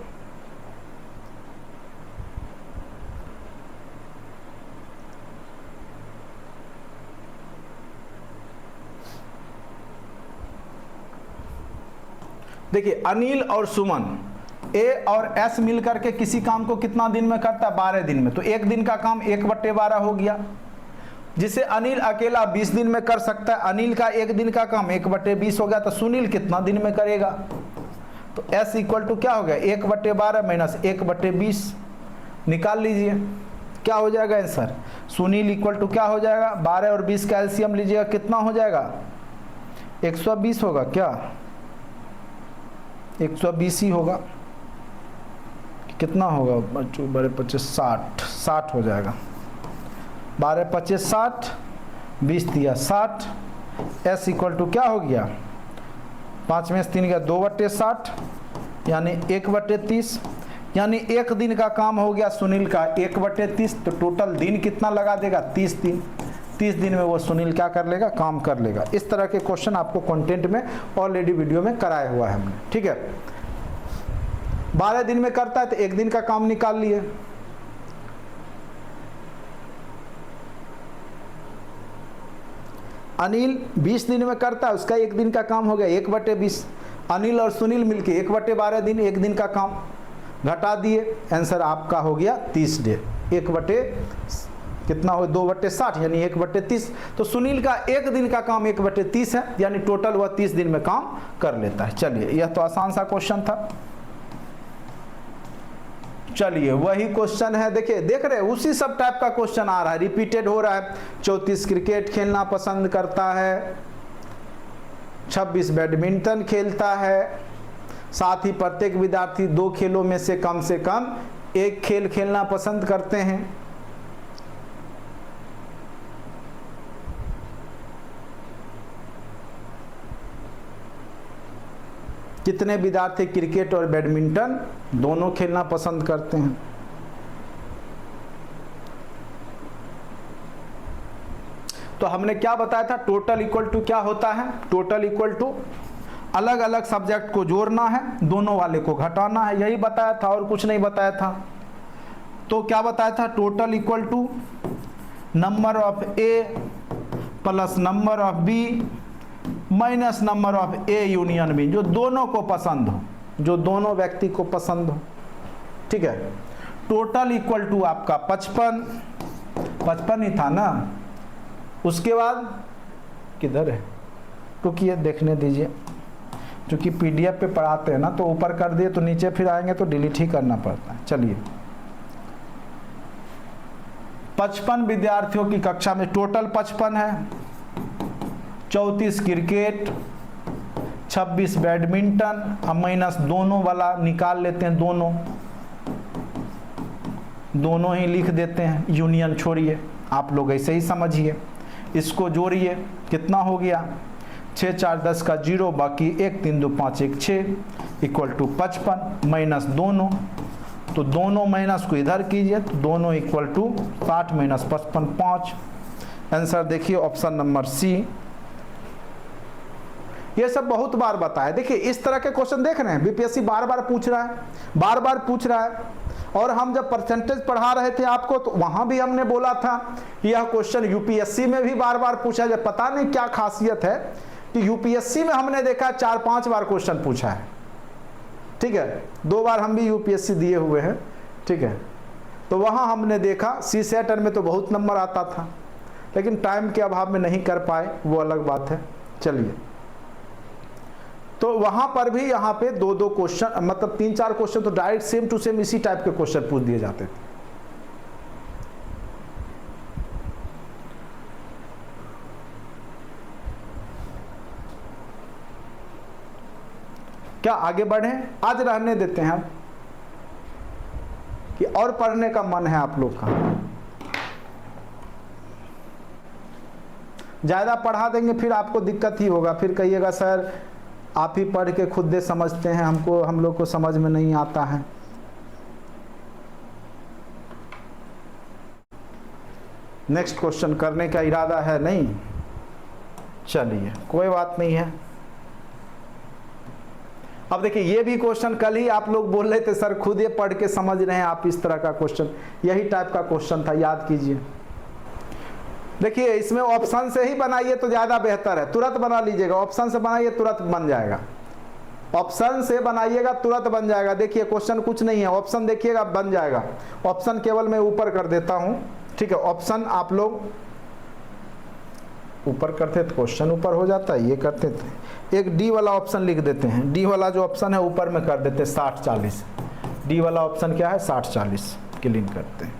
देखिए, अनिल और सुमन, ए और एस मिलकर के किसी काम को कितना दिन में करता है? 12 दिन में। तो एक दिन का काम 1/12 हो गया, जिसे अनिल अकेला 20 दिन में कर सकता है। अनिल का एक दिन का काम 1/20 हो गया, तो सुनील कितना दिन में करेगा? तो एस इक्वल टू क्या हो गया? 1/12 - 1/20 निकाल लीजिए, क्या हो जाएगा आंसर? सुनील इक्वल टू क्या हो जाएगा? 12 और 20 का एलसीएम लीजिएगा, कितना हो जाएगा? 120 होगा क्या? 120 ही होगा, कितना होगा? 12 25 60 हो जाएगा। 12 25 60, 20 दिया 60। एस इक्वल टू क्या हो गया? 5 में से 3 गया, 2/60 यानी 1/30, यानी एक दिन का काम हो गया सुनील का 1/30। तो टोटल दिन कितना लगा देगा? 30 दिन। 30 दिन में वो सुनील क्या कर लेगा? काम कर लेगा। इस तरह के क्वेश्चन आपको कंटेंट में ऑलरेडी वीडियो में कराया हुआ है हमने। ठीक है, 12 दिन में करता है तो एक दिन का काम निकाल लिए। अनिल 20 दिन में करता है, उसका एक दिन का काम हो गया 1/20। अनिल और सुनील मिलके 1/12 दिन, एक दिन का काम घटा दिए, आंसर आपका हो गया 30 डे। कितना हो? 2/60 यानी 1/30। तो सुनील का एक दिन का काम 1/30 है, यानी टोटल वह 30 दिन में काम कर लेता है। चलिए, यह तो आसान सा क्वेश्चन था। चलिए, वही क्वेश्चन है, देखिए, देख रहे हैं, उसी सब टाइप का क्वेश्चन आ रहा है, रिपीटेड हो रहा है। 34 क्रिकेट खेलना पसंद करता है, 26 बैडमिंटन खेलता है, साथ ही प्रत्येक विद्यार्थी 2 खेलों में से कम एक खेल खेलना पसंद करते हैं। कितने विद्यार्थी क्रिकेट और बैडमिंटन दोनों खेलना पसंद करते हैं? तो हमने क्या बताया था? टोटल इक्वल टू क्या होता है? टोटल इक्वल टू अलग अलग सब्जेक्ट को जोड़ना है, दोनों वाले को घटाना है, यही बताया था और कुछ नहीं बताया था। तो क्या बताया था, total equal to number of A plus number of B minus number of A union B, जो दोनों को पसंद हो, जो दोनों व्यक्ति को पसंद हो। ठीक है, टोटल इक्वल टू आपका 55 ही था ना। उसके बाद किधर है, क्योंकि ये देखने दीजिए, क्योंकि पीडीएफ पे पढ़ाते हैं ना, तो ऊपर कर दिए तो नीचे फिर आएंगे तो डिलीट ही करना पड़ता है। चलिए, 55 विद्यार्थियों की कक्षा में टोटल 55 है, 34 क्रिकेट, 26 बैडमिंटन, अब माइनस दोनों वाला निकाल लेते हैं, दोनों ही लिख देते हैं, यूनियन छोड़िए, आप लोग ऐसे ही समझिए। इसको जोड़िए, कितना हो गया, 6 4 10 का 0, बाकी 1 3 2 5 1 6 इक्वल टू 55 माइनस दोनों, तो दोनों माइनस को इधर कीजिए, तो दोनों इक्वल टू 60 माइनस 55 5। आंसर देखिए ऑप्शन नंबर सी। ये सब बहुत बार बताया। देखिए इस तरह के क्वेश्चन देख रहे हैं, बीपीएससी बार बार पूछ रहा है। और हम जब परसेंटेज पढ़ा रहे थे आपको, तो वहां भी हमने बोला था कि यह क्वेश्चन यूपीएससी में भी बार बार पूछा जाए। पता नहीं क्या खासियत है कि यूपीएससी में हमने देखा 4-5 बार क्वेश्चन पूछा है। ठीक है, 2 बार हम भी यूपीएससी दिए हुए हैं। ठीक है, तो वहां हमने देखा सी सेटर में तो बहुत नंबर आता था, लेकिन टाइम के अभाव में नहीं कर पाए, वो अलग बात है। चलिए, तो वहां पर भी यहाँ पे 2-2 क्वेश्चन, मतलब 3-4 क्वेश्चन तो डायरेक्ट सेम टू सेम इसी टाइप के क्वेश्चन पूछ दिए जाते थे। क्या आगे बढ़े? आज रहने देते हैं कि और पढ़ने का मन है आप लोग का। ज्यादा पढ़ा देंगे फिर आपको दिक्कत ही होगा, फिर कहिएगा सर आप ही पढ़ के खुद दे समझते हैं, हम लोग को समझ में नहीं आता है। नेक्स्ट क्वेश्चन करने का इरादा है नहीं? चलिए कोई बात नहीं है। अब देखिए ये भी क्वेश्चन कल ही आप लोग बोल रहे थे सर खुद ये पढ़ के समझ रहे हैं आप, इस तरह का क्वेश्चन, यही टाइप का क्वेश्चन था, याद कीजिए। देखिए इसमें ऑप्शन से ही बनाइए तो ज्यादा बेहतर है, तुरंत बना लीजिएगा। ऑप्शन से बनाइए तुरंत बन जाएगा, ऑप्शन से बनाइएगा तुरंत बन जाएगा। देखिए क्वेश्चन कुछ नहीं है, ऑप्शन देखिएगा बन जाएगा। ऑप्शन केवल मैं ऊपर कर देता हूं। ठीक है, ऑप्शन आप लोग ऊपर करते तो क्वेश्चन ऊपर हो जाता है, ये करते थे। एक डी वाला ऑप्शन लिख देते हैं, डी वाला जो ऑप्शन है ऊपर में कर देते हैं 60-40। डी वाला ऑप्शन क्या है, 60-40 क्लीन करते हैं।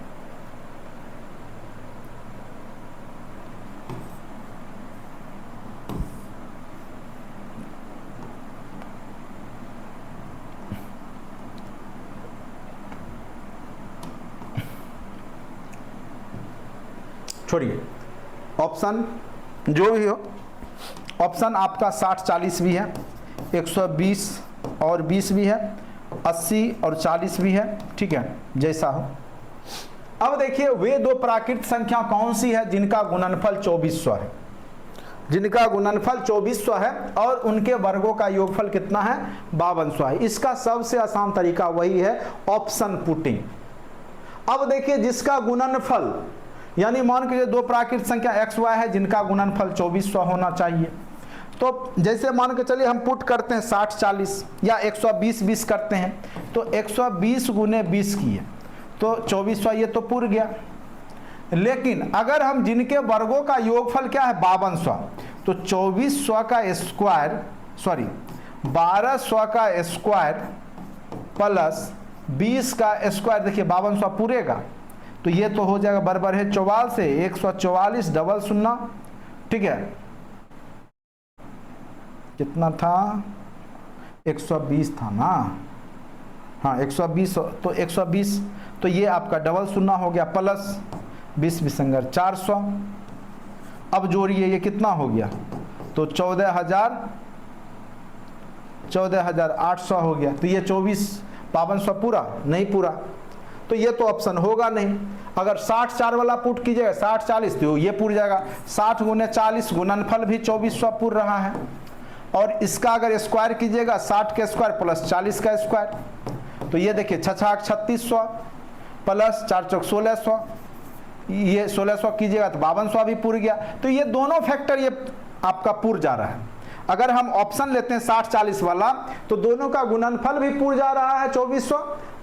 छोड़िए ऑप्शन जो भी हो, ऑप्शन आपका 60-40 भी है, 120 और 20 भी है, 80 और 40 भी है। ठीक है, जैसा हो। अब देखिए वे 2 प्राकृत संख्या कौन सी है जिनका गुणनफल 2400 है, जिनका गुणनफल 2400 है और उनके वर्गों का योगफल कितना है, 5200 है। इसका सबसे आसान तरीका वही है, ऑप्शन पुटिंग। अब देखिए जिसका गुणनफल, यानी मान के 2 प्राकृत संख्या x y है जिनका गुणनफल 2400 होना चाहिए, तो जैसे मान के चलिए हम पुट करते हैं 60-40 या 120-20 करते हैं, तो 120 गुने 20 किए तो 2400, ये तो पूर गया। लेकिन अगर हम जिनके वर्गों का योगफल क्या है 5200, तो 2400 का स्क्वायर, सॉरी 1200 का स्क्वायर प्लस 20 का स्क्वायर, देखिए 5200 पूरेगा, तो ये तो हो जाएगा बराबर है 44 से 144 डबल 0। ठीक है, कितना था, 120 था ना, हाँ 120, तो 120, तो ये आपका डबल 0 हो गया, प्लस 20 विसंगर 400। अब जोड़िए ये कितना हो गया, तो 14,800 हो गया। तो ये 5200 पूरा नहीं पूरा, तो ये तो ऑप्शन होगा नहीं। अगर 60-4 वाला पुट कीजिएगा 60-40 तो ये पूर जाएगा। 60 गुने 40 गुणनफल भी 2400 पूर रहा है, और इसका अगर स्क्वायर कीजिएगा 60 का स्क्वायर प्लस 40 का स्क्वायर, तो ये देखिए 6×6 = 3600, प्लस 4 चौक 1600, ये 1600 कीजिएगा तो 5200 भी पूर गया। तो ये दोनों फैक्टर ये आपका पूर जा रहा है। अगर हम ऑप्शन लेते हैं 60-40 वाला तो दोनों का गुणनफल भी पूर जा रहा है 2400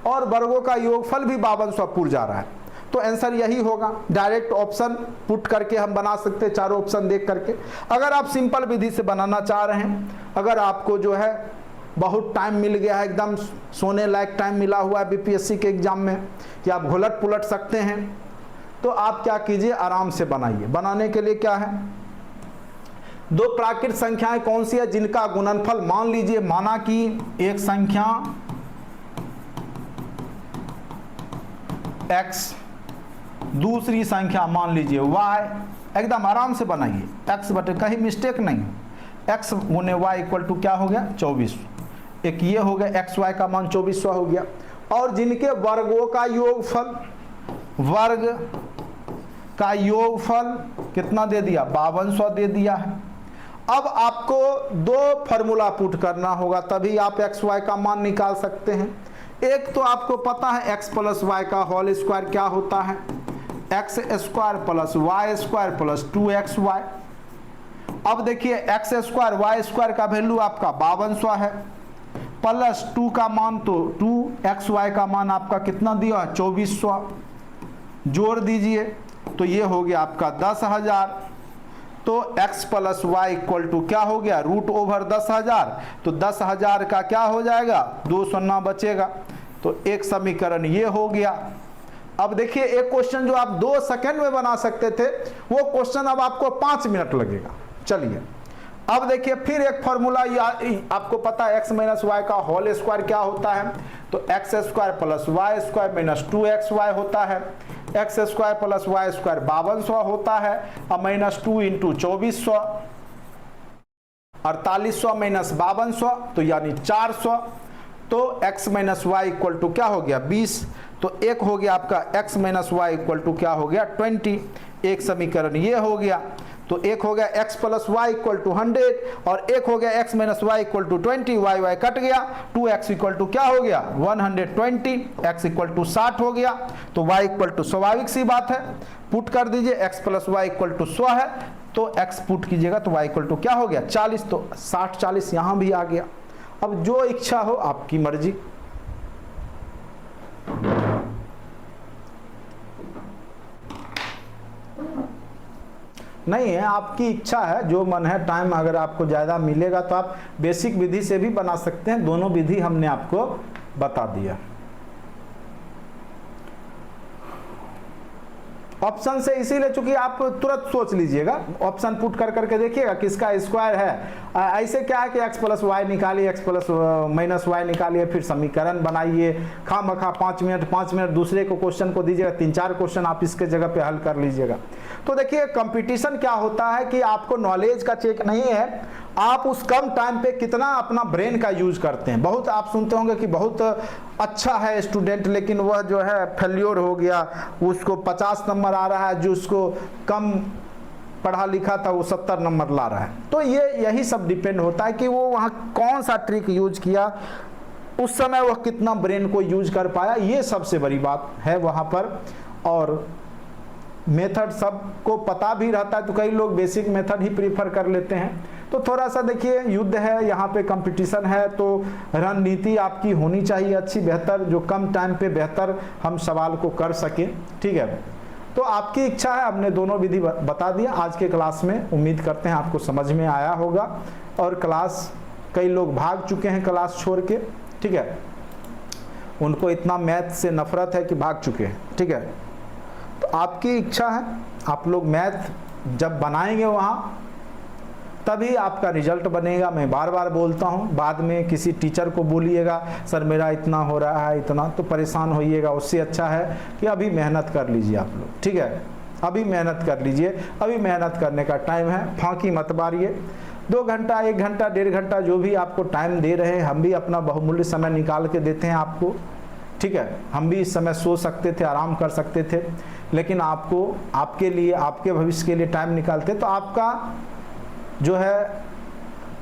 और वर्गों का योगफल भी 5200 पूर जा रहा है। तो आंसर यही होगा। डायरेक्ट ऑप्शन पुट करके हम बना सकते हैं, चारों ऑप्शन देख करके। अगर आप सिंपल विधि से बनाना चाह रहे हैं, अगर आपको जो है बहुत टाइम मिल गया है, एकदम सोने लायक टाइम मिला हुआ है बीपीएससी के एग्जाम में कि आप घुलट पुलट सकते हैं, तो आप क्या कीजिए, आराम से बनाइए। बनाने के लिए क्या है, दो प्राकृत संख्याएं कौन सी है जिनका गुणनफल, मान लीजिए माना कि एक संख्या x, दूसरी संख्या मान लीजिए y। एकदम आराम से बनाइए, x बटे, कहीं मिस्टेक नहीं, x गुने y इक्वल टू क्या हो गया 24। एक ये हो गया x y का मान 2400 हो गया। और जिनके वर्गों का योगफल, वर्ग का योगफल कितना दे दिया 5200 दे दिया है। अब आपको दो फॉर्मूला पुट करना होगा तभी आप एक्स वाई का मान निकाल सकते हैं। एक तो आपको पता है x प्लस वाई का होल स्क्वायर क्या होता है, X square plus Y square plus 2xy। अब देखिए एक्स स्क्वायर वाई स्क्वायर का वैल्यू आपका 5200 है, प्लस 2 का मान तो 2xy का मान आपका कितना दिया 2400, जोड़ दीजिए तो ये हो गया आपका 10,000। तो x plus Y equal to क्या हो गया रूट ओवर 10,000। तो 10,000 का क्या हो जाएगा, 2 शून्य बचेगा। तो एक समीकरण ये हो गया। अब देखिए एक क्वेश्चन जो आप 2 सेकंड में बना सकते थे वो क्वेश्चन अब आपको 5 मिनट लगेगा। चलिए अब देखिए फिर एक फॉर्मूला, आपको पता है x माइनस वाई का होल स्क्वायर क्या होता है, तो X square plus Y square minus 2xy होता है। X square plus Y square 5200 होता है, अब माइनस 2 इंटू 2400, 4800 माइनस 5200 तो यानी 400। तो x minus Y equal to क्या हो गया 20। तो एक हो गया आपका x minus Y equal to क्या हो गया 20। एक समीकरण ये हो गया। तो एक हो गया x plus Y equal to 100 और एक हो गया x minus Y equal to 20, Y Y cut गया, 2x इक्वल टू क्या हो गया 120, x इक्वल टू 60 हो गया। तो y इक्वल टू स्वाभाविक सी बात है पुट कर दीजिए, x plus Y equal to 100 है तो x पुट कीजिएगा तो y इक्वल टू क्या हो गया 40। तो 60-40 यहाँ भी आ गया। अब जो इच्छा हो आपकी मर्जी। नहीं है, आपकी इच्छा है, जो मन है। टाइम अगर आपको ज़्यादा मिलेगा तो आप बेसिक विधि से भी बना सकते हैं। दोनों विधि हमने आपको बता दिया। ऑप्शन से इसीलिए चूंकि आप तुरंत सोच लीजिएगा, ऑप्शन पुट कर करके देखिएगा किसका स्क्वायर है। ऐसे क्या है कि x प्लस वाई निकालिए, x प्लस माइनस वाई निकालिए, फिर समीकरण बनाइए, खामखा 5 मिनट दूसरे को क्वेश्चन को दीजिएगा, 3-4 क्वेश्चन आप इसके जगह पे हल कर लीजिएगा। तो देखिए कंपटीशन क्या होता है कि आपको नॉलेज का चेक नहीं है, आप उस कम टाइम पे कितना अपना ब्रेन का यूज करते हैं। बहुत आप सुनते होंगे कि बहुत अच्छा है स्टूडेंट लेकिन वह जो है फेल्योर हो गया, उसको 50 नंबर आ रहा है, जो उसको कम पढ़ा लिखा था वो 70 नंबर ला रहा है। तो ये यही सब डिपेंड होता है कि वो वहाँ कौन सा ट्रिक यूज किया, उस समय वह कितना ब्रेन को यूज कर पाया, ये सबसे बड़ी बात है वहाँ पर। और मेथड सबको पता भी रहता है तो कई लोग बेसिक मेथड ही प्रीफर कर लेते हैं। तो थोड़ा सा देखिए युद्ध है, यहाँ पे कंपटीशन है, तो रणनीति आपकी होनी चाहिए अच्छी, बेहतर, जो कम टाइम पे बेहतर हम सवाल को कर सकें। ठीक है, तो आपकी इच्छा है। हमने दोनों विधि बता दिया आज के क्लास में। उम्मीद करते हैं आपको समझ में आया होगा। और क्लास, कई लोग भाग चुके हैं क्लास छोड़ के, ठीक है, उनको इतना मैथ से नफरत है कि भाग चुके हैं। ठीक है, तो आपकी इच्छा है, आप लोग मैथ जब बनाएंगे वहाँ तभी आपका रिजल्ट बनेगा। मैं बार बार बोलता हूँ, बाद में किसी टीचर को बोलिएगा सर मेरा इतना हो रहा है इतना, तो परेशान होइएगा। उससे अच्छा है कि अभी मेहनत कर लीजिए आप लोग। ठीक है, अभी मेहनत कर लीजिए, अभी मेहनत करने का टाइम है, फांकी मत मारिए। 2 घंटा 1 घंटा 1.5 घंटा जो भी आपको टाइम दे रहे हैं, हम भी अपना बहुमूल्य समय निकाल के देते हैं आपको। ठीक है, हम भी इस समय सो सकते थे, आराम कर सकते थे, लेकिन आपको, आपके लिए, आपके भविष्य के लिए टाइम निकालते, तो आपका जो है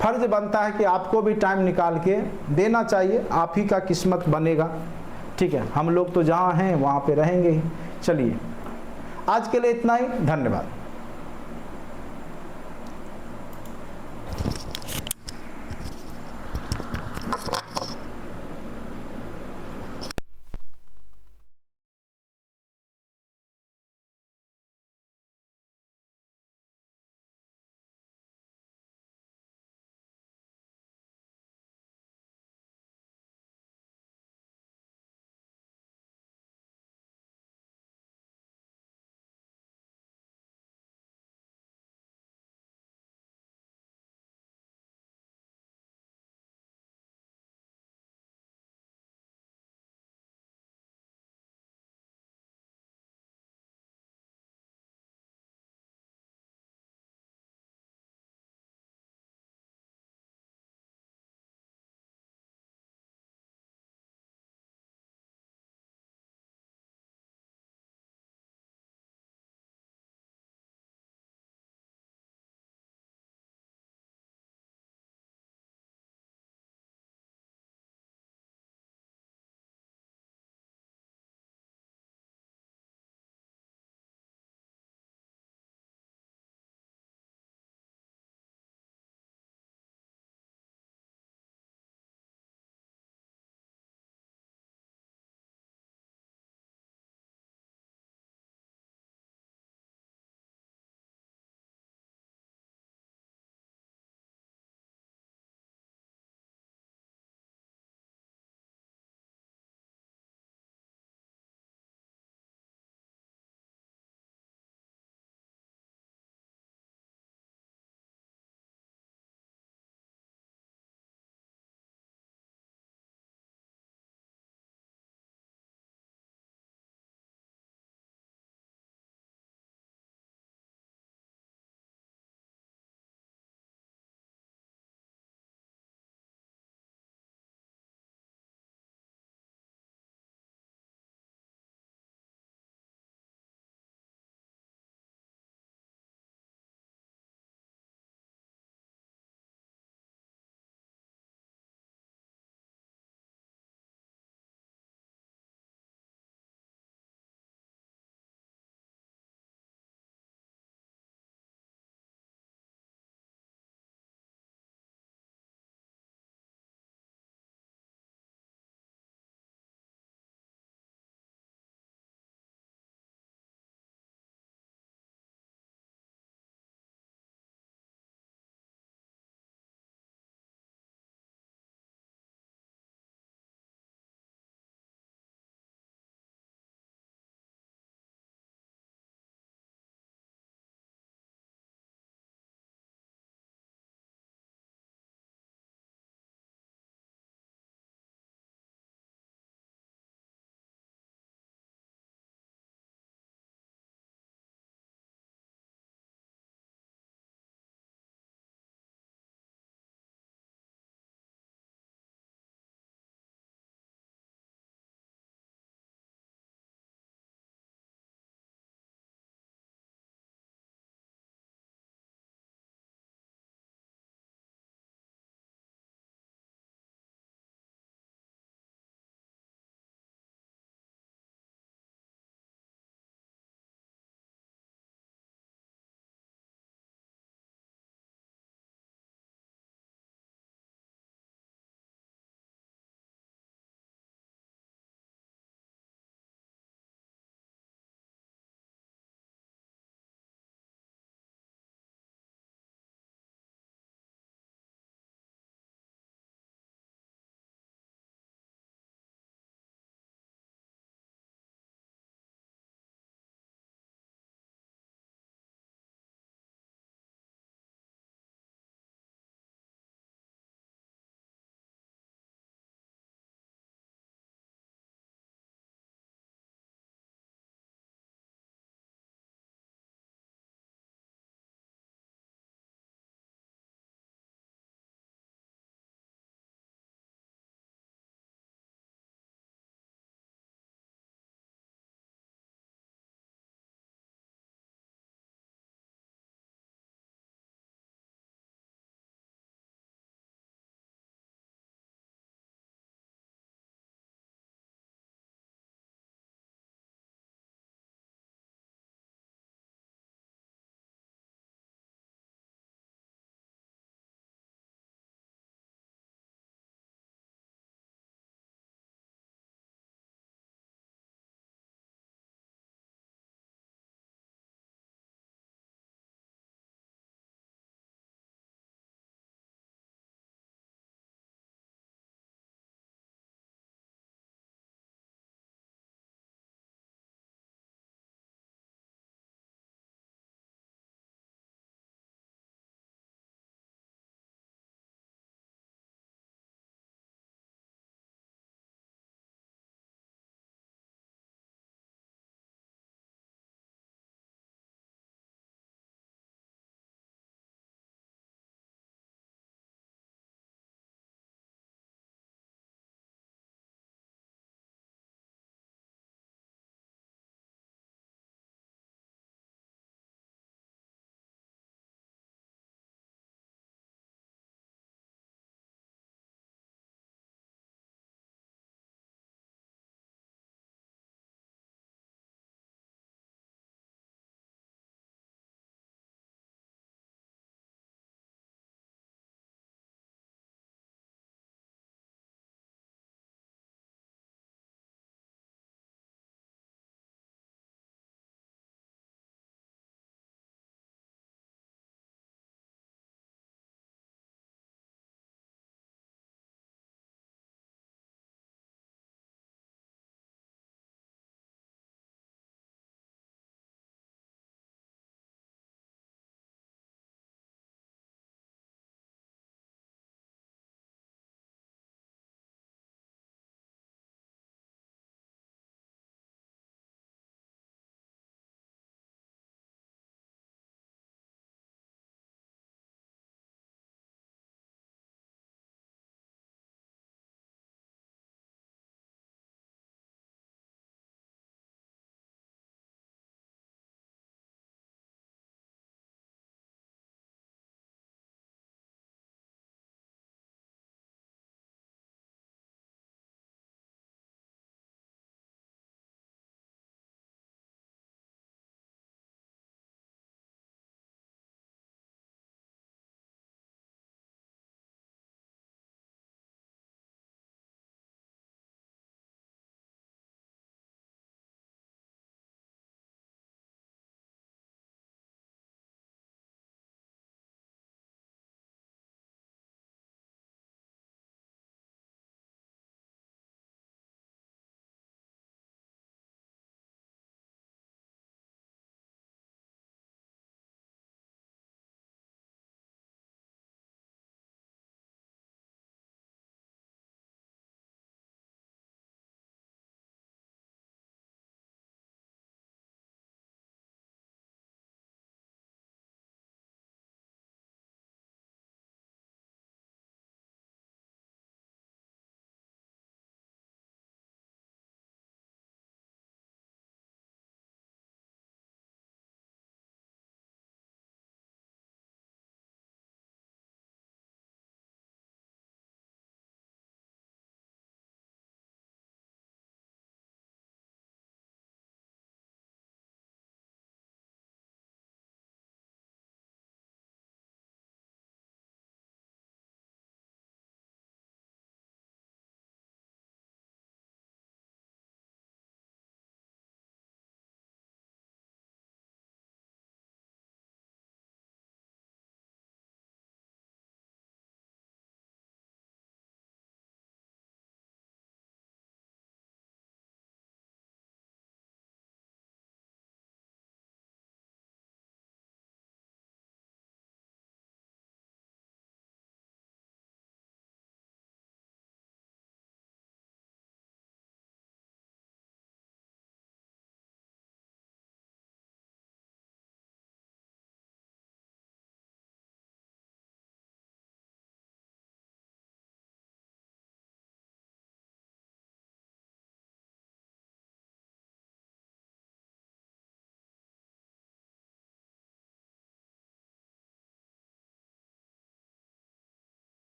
फर्ज बनता है कि आपको भी टाइम निकाल के देना चाहिए। आप ही का किस्मत बनेगा। ठीक ठीक है, हम लोग तो जहाँ हैं वहाँ पे रहेंगे ही। चलिए आज के लिए इतना ही, धन्यवाद।